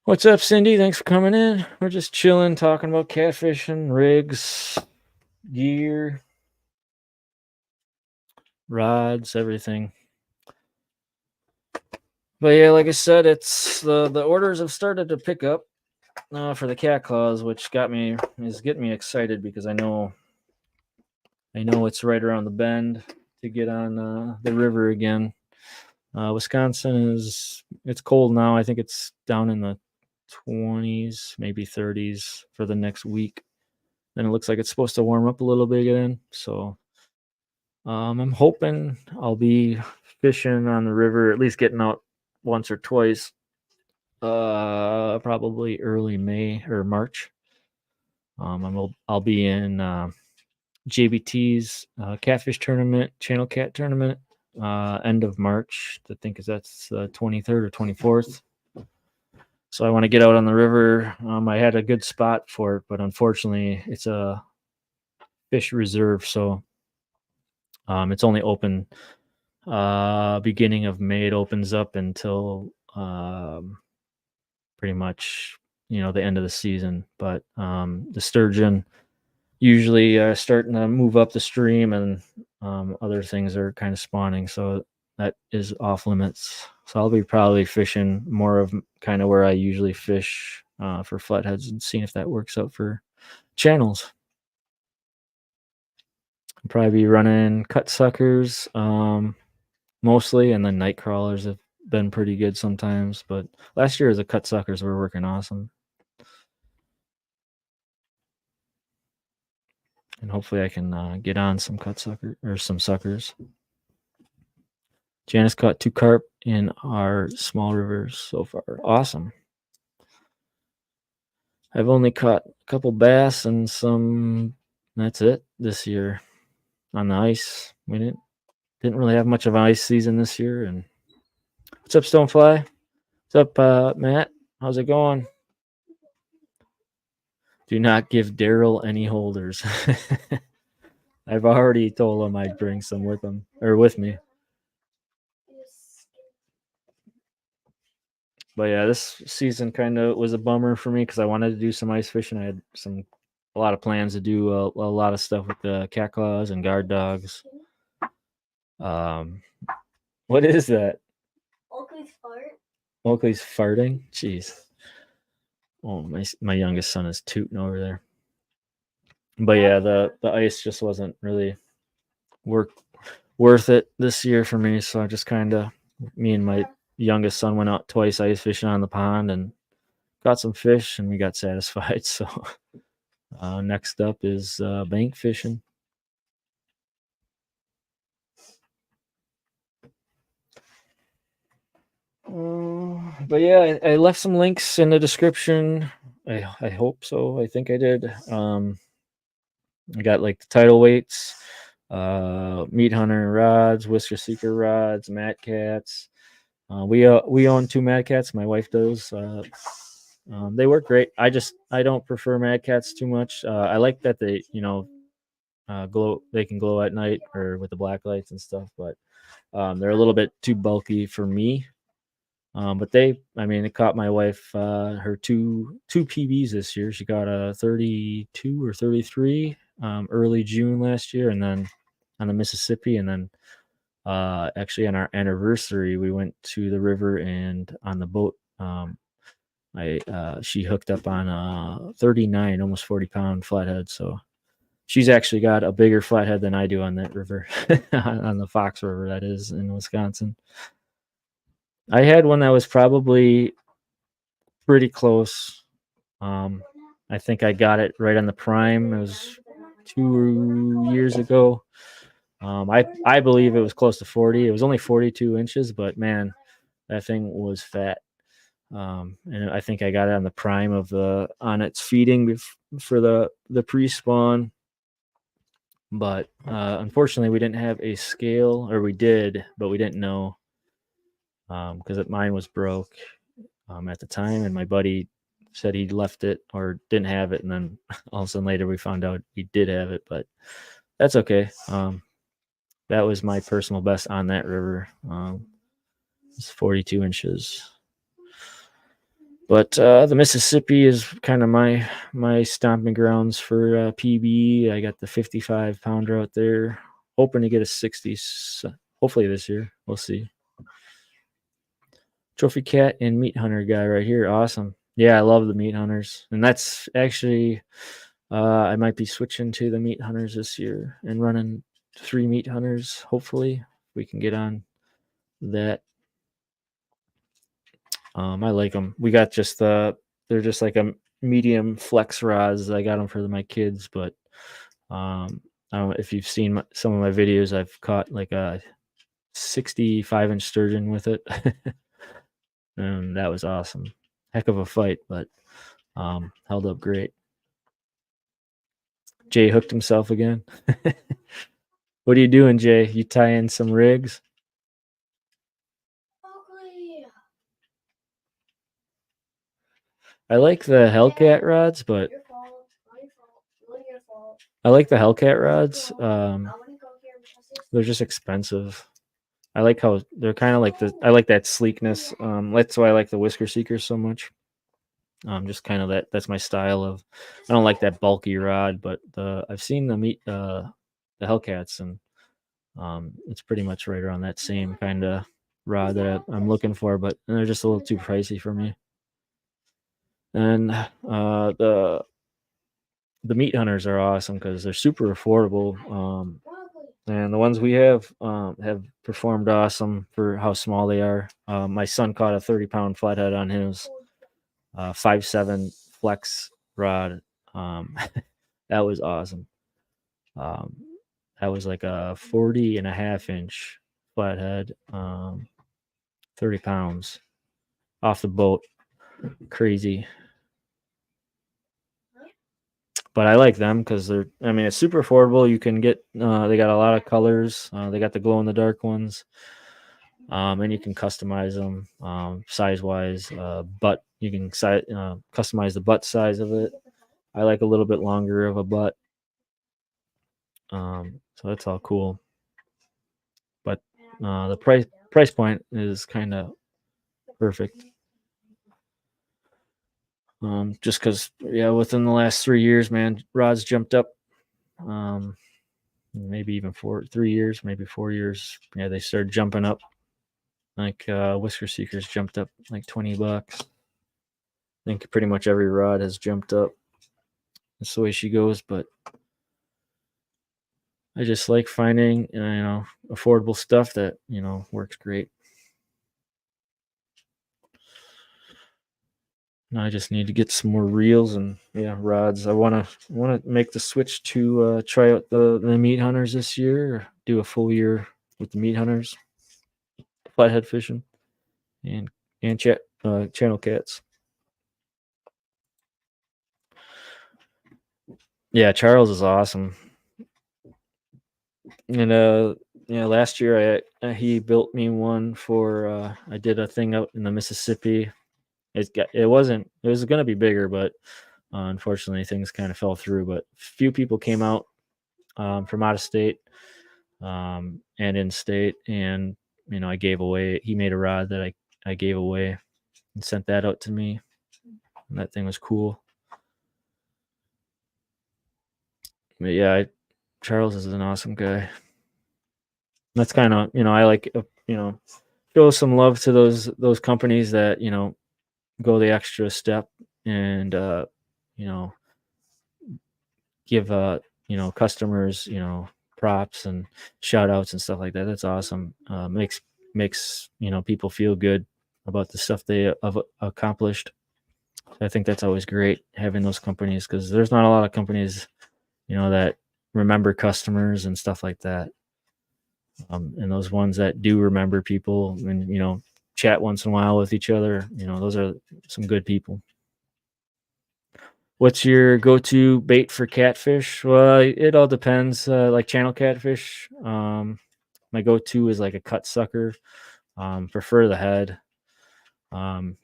Speaker 1: What's up, Cindy? Thanks for coming in. We're just chilling, talking about catfishing, rigs, gear, rods, everything. But yeah, like I said, it's the orders have started to pick up for the cat claws, which is getting me excited because I know it's right around the bend to get on the river again. Wisconsin it's cold now. I think it's down in the 20s, maybe 30s for the next week. Then it looks like it's supposed to warm up a little bit again. So I'm hoping I'll be fishing on the river, at least getting out once or twice. Probably early May or March. I'll be in JBT's catfish tournament, channel cat tournament, end of March. I think that's 23rd or 24th. So I want to get out on the river. I had a good spot for it, but unfortunately, it's a fish reserve, so it's only open beginning of May. It opens up until pretty much the end of the season. But the sturgeon usually starting to move up the stream, and other things are kind of spawning, so that is off limits. So I'll be probably fishing more of kind of where I usually fish for flatheads, and seeing if that works out for channels. I'll probably be running cut suckers mostly, and then night crawlers have been pretty good sometimes, but last year the cut suckers were working awesome. And hopefully I can get on some cut sucker or some suckers. Janice caught 2 carp in our small rivers so far. Awesome. I've only caught a couple bass and that's it this year on the ice. We didn't really have much of an ice season this year. And what's up, Stonefly? What's up, Matt? How's it going? Do not give Daryl any holders. I've already told him I'd bring some with me. But yeah, this season kind of was a bummer for me because I wanted to do some ice fishing. I had some a lot of plans to do a lot of stuff with the cat claws and guard dogs. Um, what is that? Oakley's farting. Jeez. Oh, my youngest son is tooting over there. But yeah, the ice just wasn't really work worth it this year for me. So I just kind of, me and my youngest son went out twice ice fishing on the pond and got some fish, and we got satisfied. So next up is bank fishing. But yeah, I left some links in the description. I hope so. I think I did. I got like the tidal weights, meat hunter rods, whisker seeker rods, mat cats. We own two mad cats. My wife does. They work great. I don't prefer mad cats too much. I like that they glow. They can glow at night or with the black lights and stuff. But they're a little bit too bulky for me. But it caught my wife her two PBs this year. She got a 32 or 33 early June last year, and then on the Mississippi, and then actually on our anniversary, we went to the river and on the boat. She hooked up on a 39, almost 40-pound flathead. So she's actually got a bigger flathead than I do on that river, on the Fox River, that is in Wisconsin. I had one that was probably pretty close. I think I got it right on the prime. It was 2 years ago. I believe it was close to 40. It was only 42 inches, but man, that thing was fat. And I think I got it on the prime of on its feeding for the pre-spawn. But unfortunately, we didn't have a scale, or we did, but we didn't know because mine was broke at the time, and my buddy said he left it or didn't have it, and then all of a sudden later we found out he did have it, but that's okay. That was my personal best on that river. It's 42 inches. But the Mississippi is kind of my stomping grounds for PB. I got the 55-pounder out there, hoping to get a 60, hopefully this year. We'll see. Trophy cat and meat hunter guy right here. Awesome. Yeah, I love the meat hunters, and that's actually I might be switching to the meat hunters this year and running 3 meat hunters. Hopefully, we can get on that. I like them. We got they're just like a medium flex rods. I got them for my kids, but I don't know if you've seen some of my videos. I've caught like a 65-inch sturgeon with it, and that was awesome. Heck of a fight, but held up great. Jay hooked himself again. What are you doing, Jay? You tying some rigs? I like the Hellcat rods, but I like the Hellcat rods. They're just expensive. I like how they're kind of like I like that sleekness. That's why I like the Whisker Seekers so much. Just kind of that's my style of. I don't like that bulky rod, but I've seen the Hellcats, and it's pretty much right around that same kind of rod that I'm looking for, but they're just a little too pricey for me. And the meat hunters are awesome because they're super affordable. And the ones we have performed awesome for how small they are. My son caught a 30-pound flathead on his 5.7 flex rod. That was awesome. That was like a 40.5-inch flathead, 30 pounds off the boat. Crazy. But I like them because it's super affordable. You can get, they got a lot of colors. They got the glow in the dark ones. And you can customize them size wise. Butt, you can customize the butt size of it. I like a little bit longer of a butt. So that's all cool. But the price point is kind of perfect. Just because, yeah, within the last 3 years, man, rods jumped up. Um, maybe even 3 years, maybe 4 years. Yeah, they started jumping up. Like Whisker Seekers jumped up like $20. I think pretty much every rod has jumped up. That's the way she goes. But I just like finding, affordable stuff that, works great. And I just need to get some more reels and rods. I wanna make the switch to try out the meat hunters this year. Do a full year with the meat hunters, flathead fishing, and channel cats. Yeah, Charles is awesome. And last year he built me one for I did a thing out in the Mississippi. It was gonna be bigger, but unfortunately things kind of fell through. But few people came out from out of state and in state, and I gave away. He made a rod that I gave away and sent that out to me. And that thing was cool. But yeah, Charles is an awesome guy. That's kind of I like show some love to those companies that go the extra step and you know give customers props and shout outs and stuff like that. That's awesome. Makes people feel good about the stuff they have accomplished. I think that's always great having those companies, because there's not a lot of companies that remember customers and stuff like that. And those ones that do remember people and chat once in a while with each other, those are some good people. What's your go-to bait for catfish? Well, it all depends. Like channel catfish, my go-to is like a cut sucker. Prefer the head, um,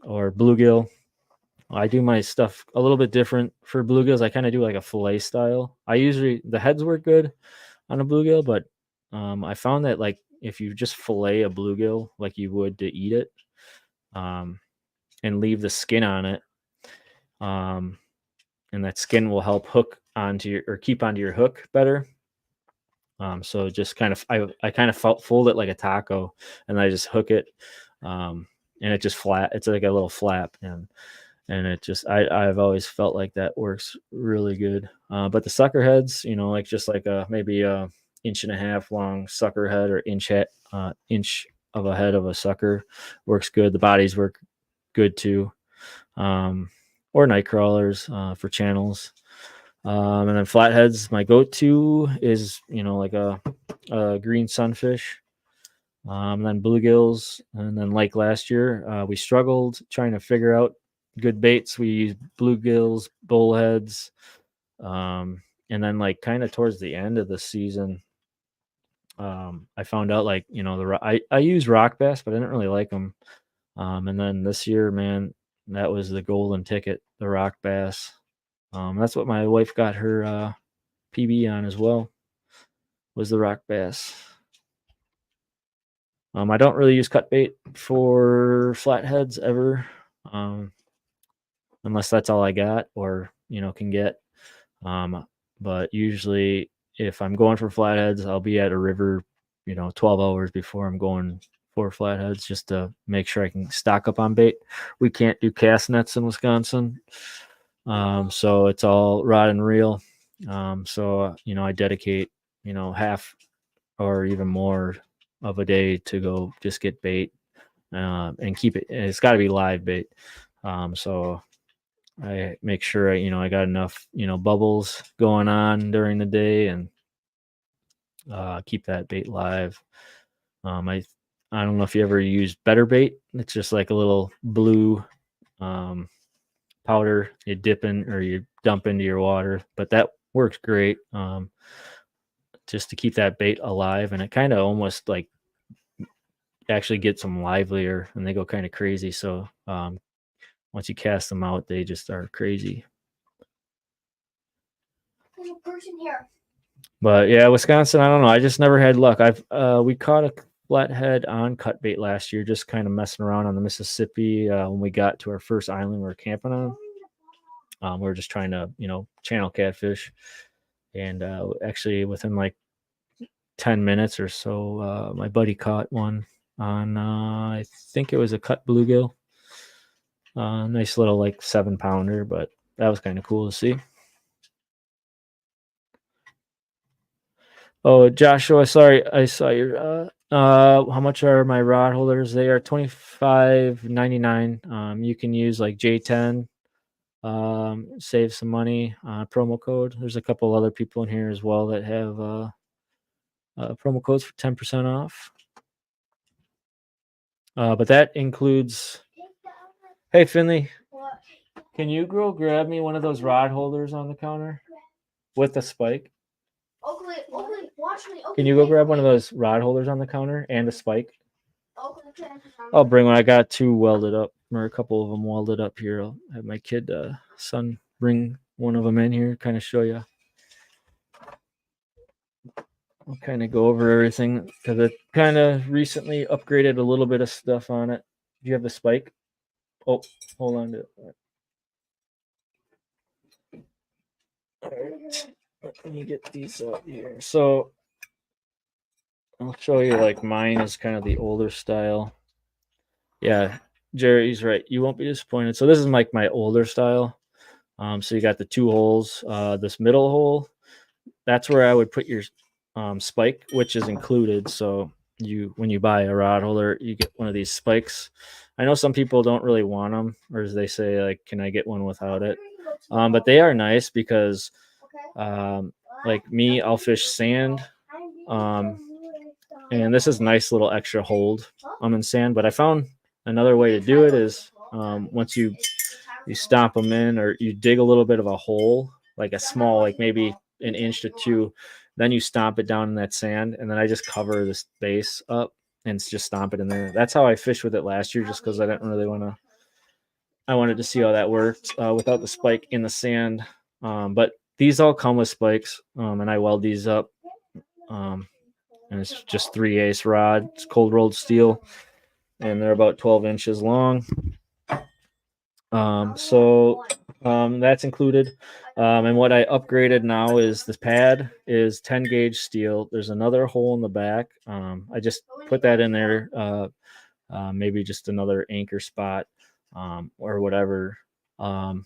Speaker 1: or bluegill. I do my stuff a little bit different for bluegills. I kind of do like a fillet style. The heads work good on a bluegill, but I found that like if you just fillet a bluegill like you would to eat it, um, and leave the skin on it, um, and that skin will help hook onto your or keep onto your hook better. So just kind of I kind of fold it like a taco, and I just hook it, um, and it just flat. It's like a little flap, and it just I've always felt like that works really good. But the sucker heads, like just like a maybe a inch and a half long sucker head, or inch of a head of a sucker works good. The bodies work good too, or night crawlers for channels. And then flatheads, my go-to is like a green sunfish. Then bluegills, and then like last year, we struggled trying to figure out good baits. We used bluegills, bullheads, and then like kind of towards the end of the season, I found out like I use rock bass, but I didn't really like them. And then this year, man, that was the golden ticket, the rock bass. That's what my wife got her PB on as well, was the rock bass. I don't really use cut bait for flatheads ever, unless that's all I got or can get. But usually, if I'm going for flatheads, I'll be at a river, 12 hours before I'm going for flatheads, just to make sure I can stock up on bait. We can't do cast nets in Wisconsin, so it's all rod and reel. So I dedicate half or even more of a day to go just get bait, and keep it. And it's got to be live bait. So I make sure I got enough bubbles going on during the day, and keep that bait live. I don't know if you ever use Better Bait. It's just like a little blue powder you dip in or you dump into your water, but that works great, just to keep that bait alive, and it kind of almost like actually gets them livelier, and they go kind of crazy. So once you cast them out, they just are crazy. There's a person here. But yeah, Wisconsin, I don't know. I just never had luck. We caught flathead on cut bait last year, just kind of messing around on the Mississippi. When we got to our first island we were camping on, we were just trying to, channel catfish. And actually, within like 10 minutes or so, my buddy caught one on, I think it was a cut bluegill. Nice little like 7-pounder, but that was kind of cool to see. Oh, Joshua, sorry, I saw your how much are my rod holders? They are $25.99. You can use like J10, save some money, promo code. There's a couple other people in here as well that have promo codes for 10% off. But that includes, hey Finley, can you go grab me one of those rod holders on the counter with the spike?
Speaker 2: Oakley, watch me.
Speaker 1: Can you go grab one of those rod holders on the counter and a spike? I'll bring one. I got two welded up, or a couple of them welded up here. I'll have my kid, son, bring one of them in here, kind of show you. I'll kind of go over everything because it kind of recently upgraded a little bit of stuff on it. Do you have the spike? Oh, hold on to it. All right. Let me get these out here. So I'll show you, like, mine is kind of the older style. Yeah, Jerry's right. You won't be disappointed. So this is like my older style. So you got the two holes. This middle hole, that's where I would put your spike, which is included. So when you buy a rod holder, you get one of these spikes. I know some people don't really want them, or as they say, like, can I get one without it? But they are nice because, like me, I'll fish sand. And this is a nice little extra hold in sand. But I found another way to do it is once you stomp them in, or you dig a little bit of a hole, like a small, like maybe an inch to two, then you stomp it down in that sand, and then I just cover this base up and just stomp it in there. That's how I fished with it last year, just because I didn't really want to. I wanted to see how that worked without the spike in the sand. But these all come with spikes, and I weld these up. And it's just 3/8 rod. It's cold rolled steel, and they're about 12 inches long. So that's included. And what I upgraded now is this pad is 10 gauge steel. There's another hole in the back. I just put that in there, maybe just another anchor spot or whatever. And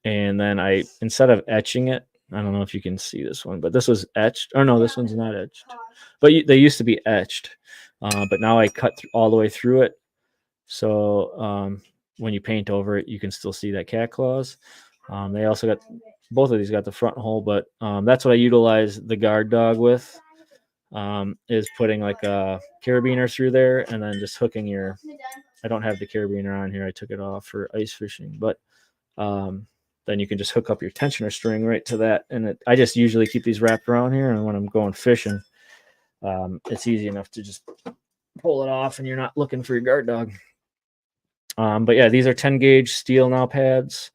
Speaker 1: then instead of etching it, I don't know if you can see this one, but this was etched. Or no, this one's not etched. But they used to be etched. But now I cut all the way through it. So when you paint over it, you can still see that cat claws. They also got, both of these got the front hole, but that's what I utilize the guard dog with, is putting like a carabiner through there and then just hooking your, I don't have the carabiner on here. I took it off for ice fishing, but then you can just hook up your tensioner string right to that. And I just usually keep these wrapped around here. And when I'm going fishing, it's easy enough to just pull it off and you're not looking for your guard dog. But yeah, these are 10 gauge steel now pads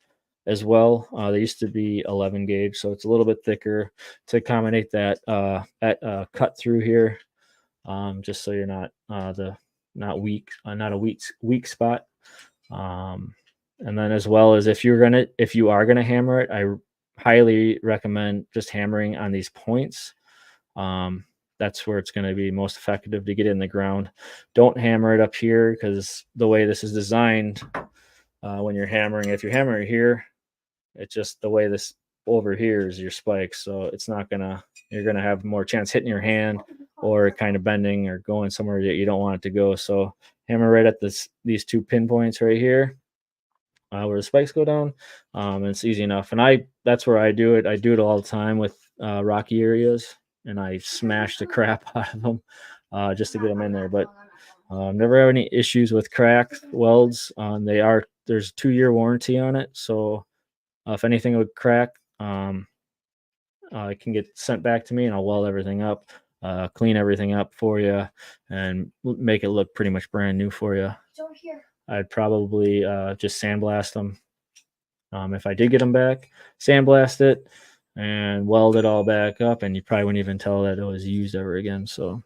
Speaker 1: as well. They used to be 11 gauge, so it's a little bit thicker to accommodate that cut through here, just so you're not not a weak spot. And then as well as if you are gonna hammer it, I highly recommend just hammering on these points. That's where it's going to be most effective to get in the ground. Don't hammer it up here, because the way this is designed, when you're hammering, if you hammer it here, it's just the way this over here is your spike. So it's not you're going to have more chance hitting your hand or kind of bending or going somewhere that you don't want it to go. So hammer right at these two pinpoints right here, where the spikes go down. And it's easy enough. And that's where I do it. I do it all the time with rocky areas, and I smash the crap out of them just to get them in there. But never have any issues with crack welds. There's a 2-year warranty on it, so if anything would crack, it can get sent back to me, and I'll weld everything up, clean everything up for you, and make it look pretty much brand new for you. I'd probably just sandblast them. If I did get them back, sandblast it and weld it all back up, and you probably wouldn't even tell that it was used ever again. So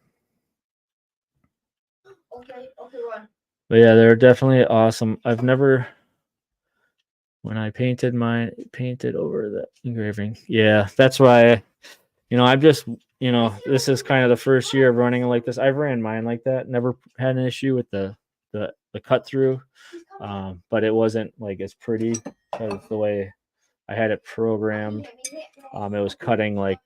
Speaker 2: Okay, run.
Speaker 1: But yeah, they're definitely awesome. I've never, when I painted over the engraving. Yeah, that's why, I've just, this is kind of the first year of running like this. I've ran mine like that. Never had an issue with the cut through. But it wasn't like as pretty because the way I had it programmed, it was cutting like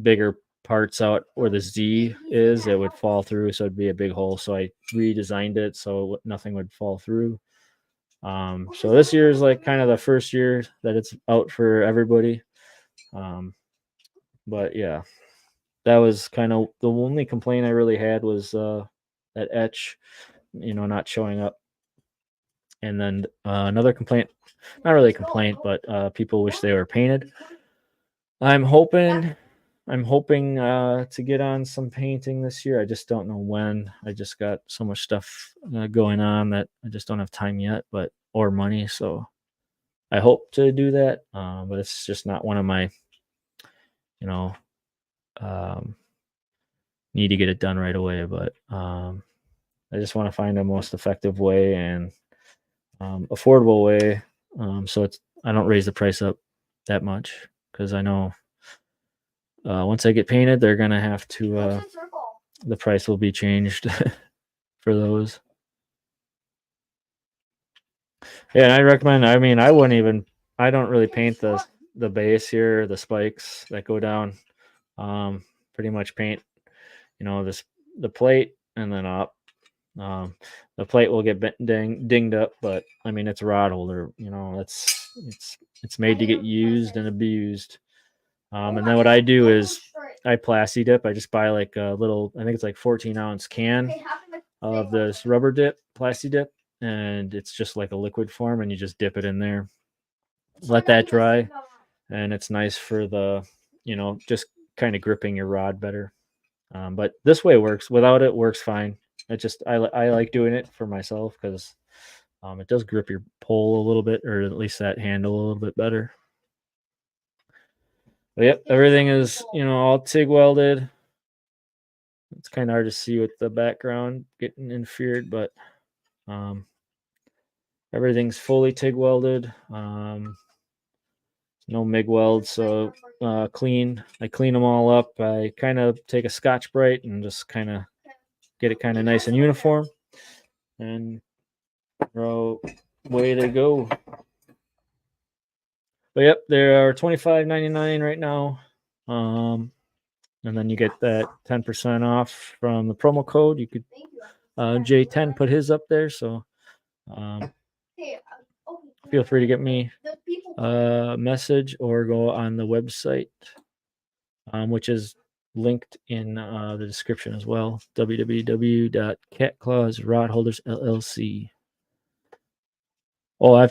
Speaker 1: bigger parts out where the Z is. It would fall through, so it'd be a big hole. So I redesigned it so nothing would fall through. So this year is like kind of the first year that it's out for everybody. But yeah, that was kind of the only complaint I really had was that etch, not showing up. And then another complaint, not really a complaint, but people wish they were painted. I'm hoping to get on some painting this year. I just don't know when. I just got so much stuff going on that I just don't have time yet, or money. So I hope to do that, but it's just not one of my, you know, um, need to get it done right away. But I just want to find a most effective way and affordable way, so I don't raise the price up that much because I know once I get painted, they're gonna have to. The price will be changed for those. Yeah, and I recommend. I mean, I wouldn't even. I don't really paint the base here, the spikes that go down. Pretty much paint, this the plate and then up. Um, the plate will get dinged up, but I mean it's a rod holder. It's made to get used and abused. And then what I do is I plasti dip. I just buy like a little, I think it's like 14-ounce can of this rubber dip, plasti dip, and it's just like a liquid form, and you just dip it in there, let that dry, and it's nice for just kind of gripping your rod better. But this way works. Without it, works fine. I like doing it for myself because it does grip your pole a little bit, or at least that handle a little bit better. But yep, everything is all TIG welded. It's kind of hard to see with the background getting interfered, but everything's fully TIG welded. No MIG weld, so clean. I clean them all up. I kind of take a Scotch Brite and just kind of get it kind of nice and uniform, and way to go. But yep, they are $25.99 right now. And then you get that 10% off from the promo code. You could J10 put his up there, so feel free to get me a message or go on the website, which is linked in the description as well. www.catclawsrodholdersllc. Oh,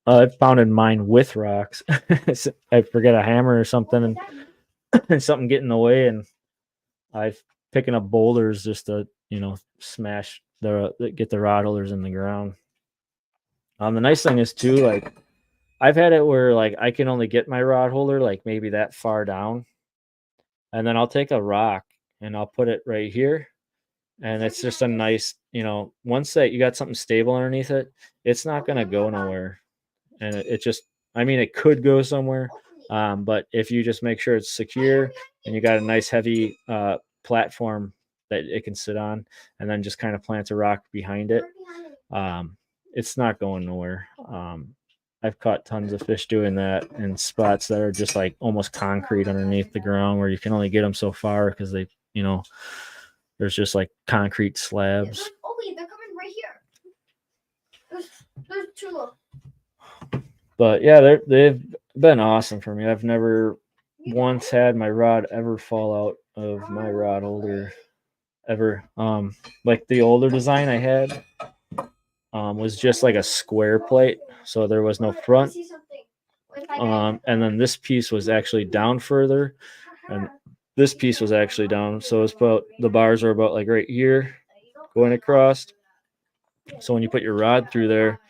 Speaker 1: I've pounded mine with rocks. I forget a hammer or something, and something get in the way, and I've picking up boulders just to smash get the rod holders in the ground. The nice thing is too, like I've had it where like I can only get my rod holder like maybe that far down, and then I'll take a rock and I'll put it right here, and it's just a nice, once that you got something stable underneath it, it's not gonna go nowhere, and it just, I mean, it could go somewhere, but if you just make sure it's secure and you got a nice heavy platform that it can sit on, and then just kind of plant a rock behind it, it's not going nowhere. I've caught tons of fish doing that in spots that are just like almost concrete underneath the ground where you can only get them so far because there's just like concrete slabs.
Speaker 2: They're coming right here. There's two.
Speaker 1: But yeah, they've been awesome for me. I've never once had my rod ever fall out of my rod holder ever. Like the older design I had was just like a square plate, so there was no front. And then this piece was actually down further, and this piece was actually down. So it's about, the bars are about like right here going across. So when you put your rod through there,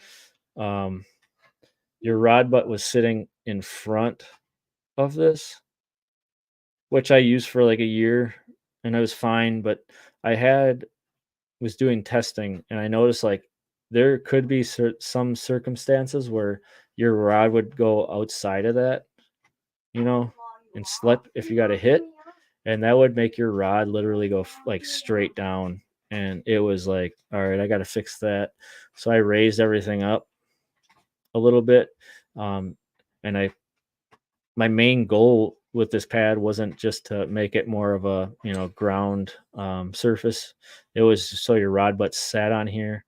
Speaker 1: your rod butt was sitting in front of this, which I used for like a year and it was fine. But was doing testing, and I noticed like there could be some circumstances where your rod would go outside of that, you know, and slip if you got a hit, and that would make your rod literally go like straight down. And it was like, all right, I got to fix that. So I raised everything up a little bit, um, and I my main goal with this pad wasn't just to make it more of a ground surface. It was so your rod butt sat on here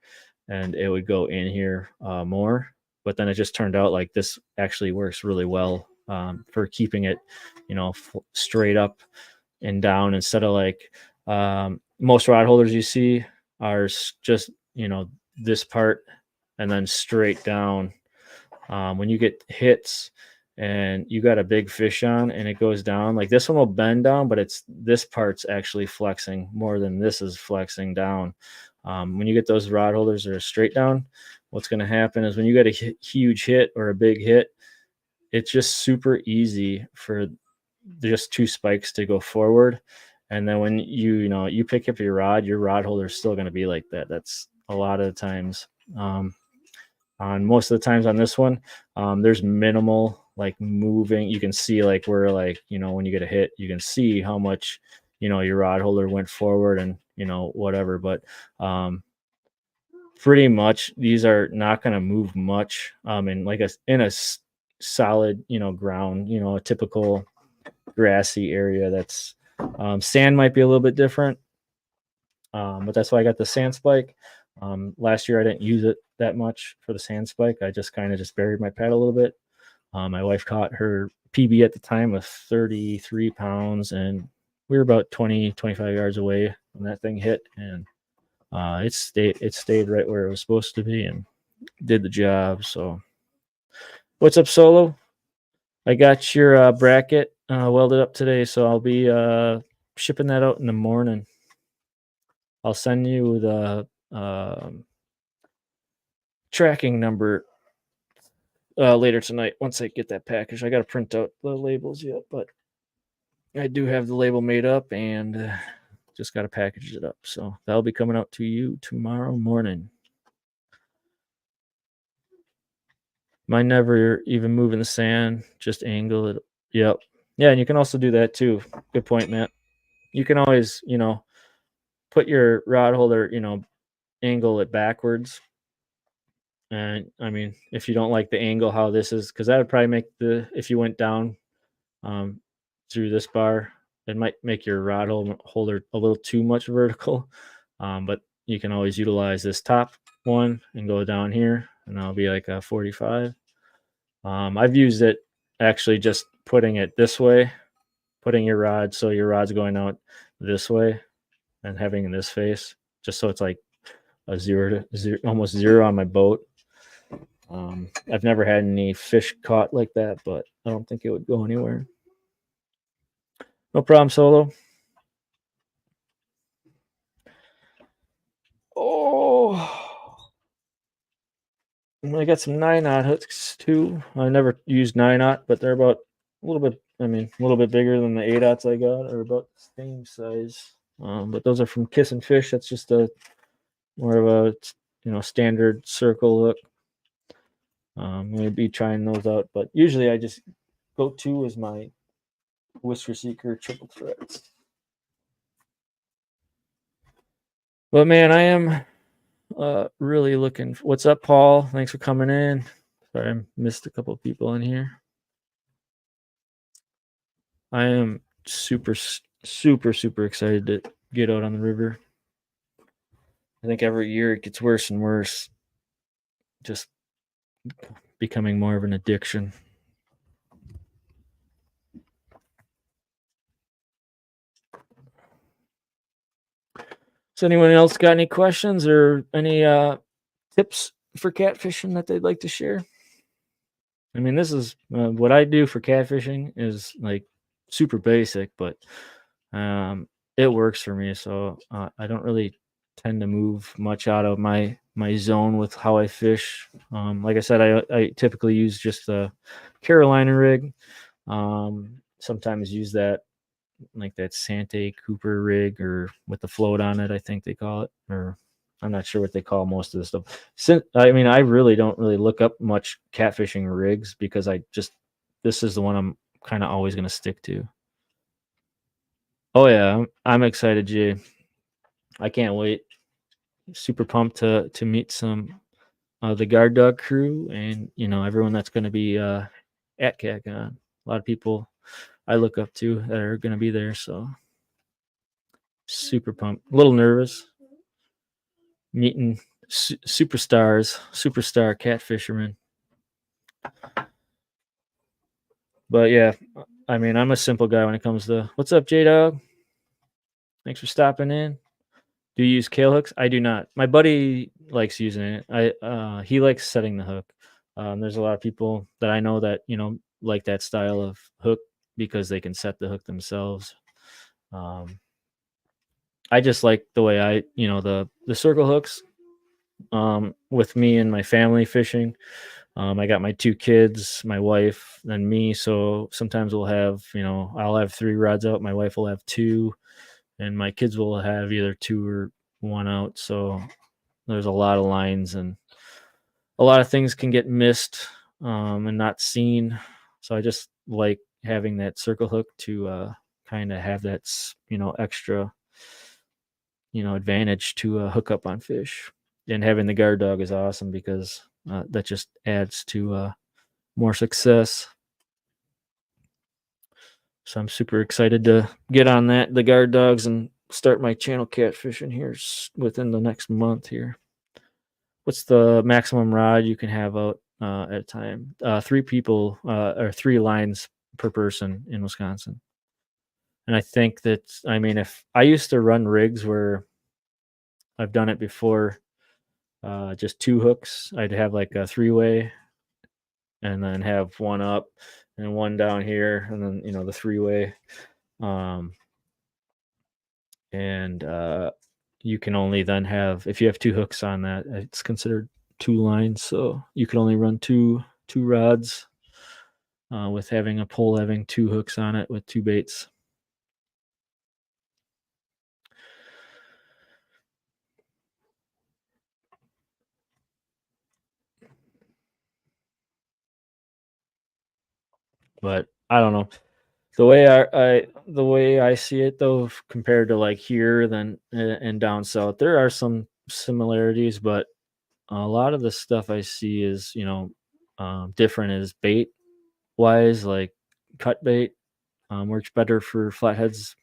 Speaker 1: and it would go in here more. But then it just turned out like this actually works really well for keeping it straight up and down, instead of like most rod holders you see are just this part and then straight down. When you get hits and you got a big fish on and it goes down, like this one will bend down, but it's this part's actually flexing more than this is flexing down. When you get those rod holders that are straight down, what's going to happen is when you get a huge hit or a big hit, it's just super easy for just two spikes to go forward. And then when you pick up your rod holder is still going to be like that. That's a lot of the times. On most of the times on this one, there's minimal like moving. You can see like where like when you get a hit, you can see how much your rod holder went forward and whatever. But pretty much these are not going to move much. In a solid ground, a typical grassy area. That's sand might be a little bit different, but that's why I got the sand spike. Last year I didn't use it that much for the sand spike. I just kind of just buried my pad a little bit. My wife caught her PB at the time with 33 pounds, and we were about 20-25 yards away when that thing hit, and it stayed right where it was supposed to be and did the job. So what's up, Solo? I got your bracket welded up today, so I'll be shipping that out in the morning. I'll send you the tracking number later tonight once I get that package. I got to print out the labels yet, but I do have the label made up and just got to package it up. So that'll be coming out to you tomorrow morning. Mine never even move in the sand, just angle it. Yep. Yeah, and you can also do that too. Good point, Matt. You can always, put your rod holder, angle it backwards. And I mean, if you don't like the angle how this is, because that would probably make if you went down through this bar, it might make your rod holder a little too much vertical. But you can always utilize this top one and go down here, and that'll be like a 45. I've used it actually just putting it this way, putting your rod so your rod's going out this way and having this face, just so it's like a 0 to 0, almost 0 on my boat. I've never had any fish caught like that, but I don't think it would go anywhere. No problem, Solo. Oh, I got some 9/0 hooks too. I never used 9/0, but they're about a little bit. I mean, a little bit bigger than the 8/0s I got, or about the same size. But those are from Kiss and Fish. That's just a more of a standard circle hook. I'm gonna be trying those out, but usually I just go to is my Whisker Seeker triple threads. But man, I am really looking. What's up, Paul? Thanks for coming in. Sorry, I missed a couple of people in here. I am super excited to get out on the river. I think every year it gets worse and worse. Just becoming more of an addiction. So anyone else got any questions or any tips for catfishing that they'd like to share? I mean, this is what I do for catfishing is like super basic, but it works for me. So I don't really tend to move much out of my zone with how I fish. Like I said, I typically use just the Carolina rig. Sometimes use that like that Sante Cooper rig or with the float on it, I think they call it, or I'm not sure what they call most of this stuff. I mean, I really don't really look up much catfishing rigs because this is the one I'm kind of always going to stick to. Oh yeah, I'm excited, Jay. I can't wait. Super pumped to meet some the guard dog crew and everyone that's going to be at CatCon. A lot of people I look up to that are going to be there, so super pumped. A little nervous meeting superstar cat fishermen. But yeah, I mean, I'm a simple guy when it comes to what's up, J Dog. Thanks for stopping in. Do you use kale hooks? I do not. My buddy likes using it. He likes setting the hook. There's a lot of people that I know that like that style of hook because they can set the hook themselves. Um, I just like the way the circle hooks. With me and my family fishing, I got my two kids, my wife, and me. So sometimes I'll have three rods out. My wife will have two, and my kids will have either two or one out. So there's a lot of lines and a lot of things can get missed and not seen. So I just like having that circle hook to kind of have that extra advantage to hook up on fish. And having the guard dog is awesome because that just adds to more success. So I'm super excited to get on the guard dogs, and start my channel catfishing here within the next month here. What's the maximum rod you can have out at a time? Three people or three lines per person in Wisconsin. And I think I mean, if I used to run rigs where I've done it before, just two hooks, I'd have like a three-way and then have one up and one down here, and then the three-way. And you can only then have, if you have two hooks on that, it's considered two lines, so you can only run two rods with having a pole having two hooks on it with two baits. But I don't know, the way I see it though, compared to like here then and down south, there are some similarities, but a lot of the stuff I see is different is bait wise, like cut bait works better for flatheads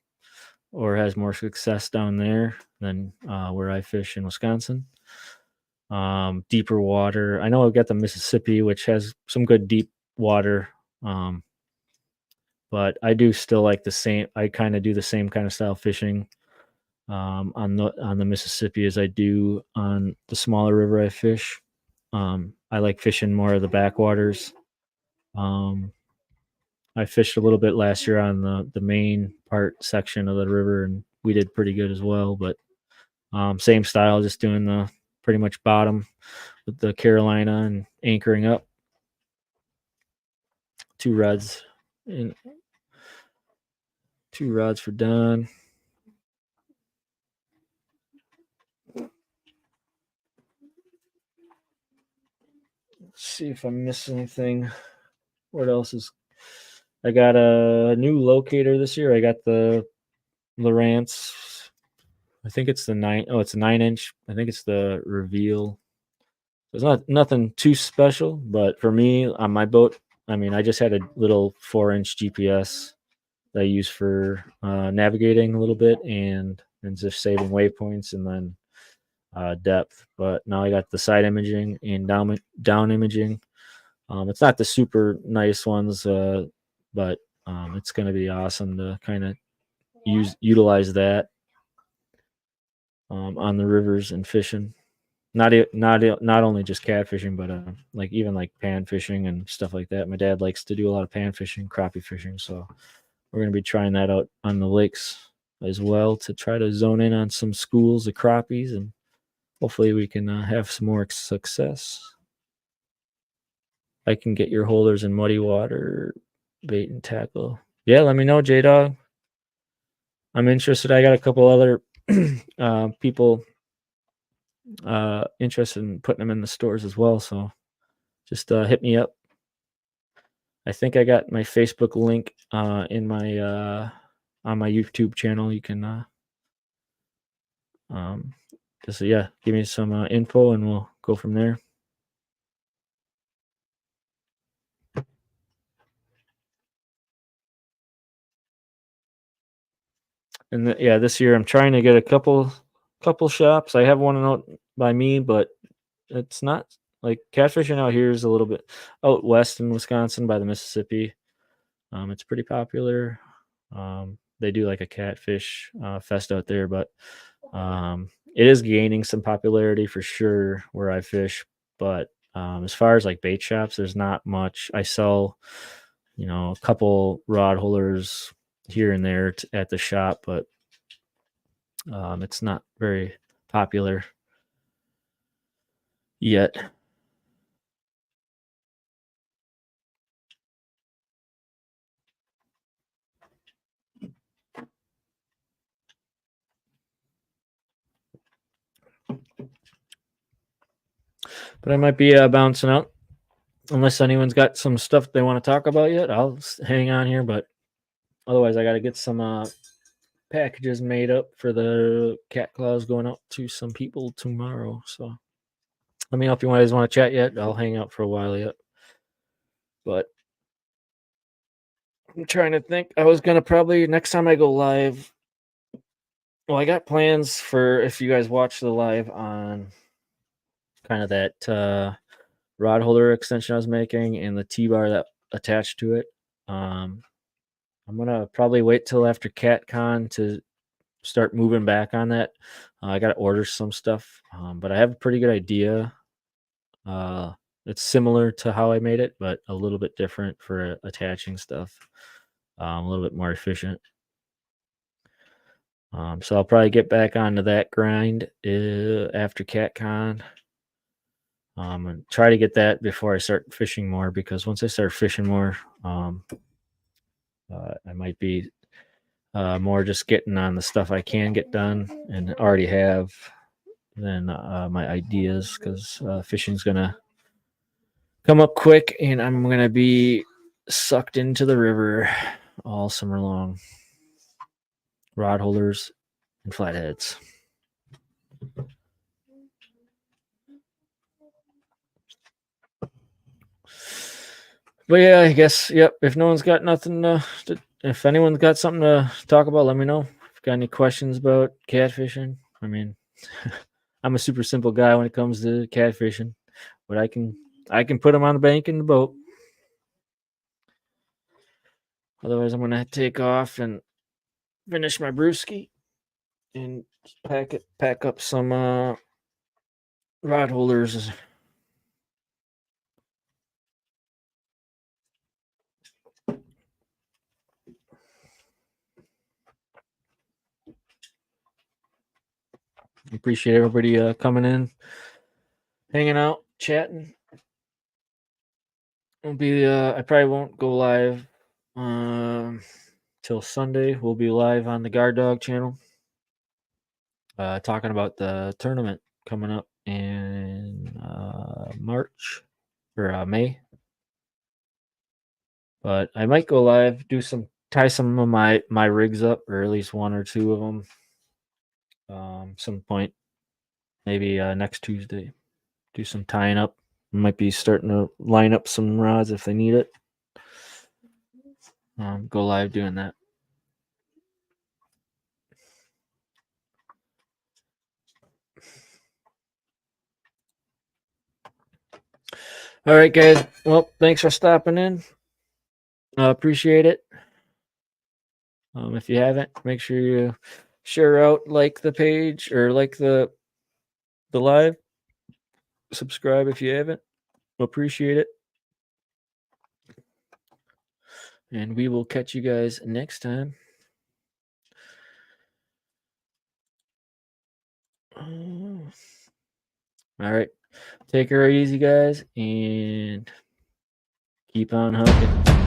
Speaker 1: or has more success down there than where I fish in Wisconsin. Deeper water, I know I've got the Mississippi, which has some good deep water, but I do still like the same. I kind of do the same kind of style fishing on the Mississippi as I do on the smaller river I fish. I like fishing more of the backwaters. Um, I fished a little bit last year on the main part section of the river, and we did pretty good as well. But same style, just doing the pretty much bottom with the Carolina and anchoring up. Two rods and two rods for Don. Let's see if I missed anything. What else is? I got a new locator this year. I got the Lowrance. I think it's the 9. Oh, it's a 9-inch. I think it's the Reveal. It's not nothing too special, but for me on my boat, I mean, I just had a little 4-inch GPS that I use for navigating a little bit and just saving waypoints and then depth. But now I got the side imaging and down imaging. It's not the super nice ones, but it's going to be awesome to kind of utilize that on the rivers and fishing. Not only just catfishing, but like even like pan fishing and stuff like that. My dad likes to do a lot of pan fishing, crappie fishing, so we're going to be trying that out on the lakes as well to try to zone in on some schools of crappies, and hopefully we can have some more success. I can get your holders in muddy water, bait and tackle. Yeah, let me know, J Dog. I'm interested. I got a couple other people interested in putting them in the stores as well. So just hit me up. I think I got my Facebook link in my on my YouTube channel. You can um, just yeah, give me some info and we'll go from there. And yeah, this year I'm trying to get a couple shops. I have one out by me, but it's not like catfishing out here is a little bit out west in Wisconsin by the Mississippi. It's pretty popular. They do like a catfish fest out there, but it is gaining some popularity for sure where I fish. But as far as like bait shops, there's not much. I sell, a couple rod holders here and there at the shop, but it's not very popular yet. But I might be bouncing out unless anyone's got some stuff they want to talk about yet. I'll hang on here, but otherwise, I got to get some packages made up for the cat claws going out to some people tomorrow. So let me know if you guys want to chat yet. I'll hang out for a while yet. But I'm trying to think. I was gonna probably next time I go live. Well, I got plans for if you guys watch the live on kind of that rod holder extension I was making and the T-bar that attached to it. I'm gonna probably wait till after CatCon to start moving back on that. I got to order some stuff, but I have a pretty good idea. It's similar to how I made it, but a little bit different for attaching stuff. A little bit more efficient. So I'll probably get back onto that grind after CatCon. And try to get that before I start fishing more because once I start fishing more, I might be more just getting on the stuff I can get done and already have than my ideas because fishing's gonna come up quick and I'm gonna be sucked into the river all summer long. Rod holders and flatheads. But yeah, I guess yep. If no one's got nothing if anyone's got something to talk about, let me know. If you got any questions about catfishing, I mean, I'm a super simple guy when it comes to catfishing, but I can put them on the bank in the boat. Otherwise, I'm gonna take off and finish my brewski and pack up some rod holders. Appreciate everybody coming in, hanging out, chatting. I probably won't go live till Sunday. We'll be live on the Guard Dog channel, talking about the tournament coming up in March or May. But I might go live, tie some of my rigs up, or at least one or two of them, some point, maybe next Tuesday. Do some tying up. Might be starting to line up some rods if they need it. Go live doing that. All right, guys. Well, thanks for stopping in. Appreciate it. If you haven't, make sure you share out, like the page or like the live. Subscribe if you haven't. Appreciate it. And we will catch you guys next time. All right. Take her easy, guys, and keep on hunting.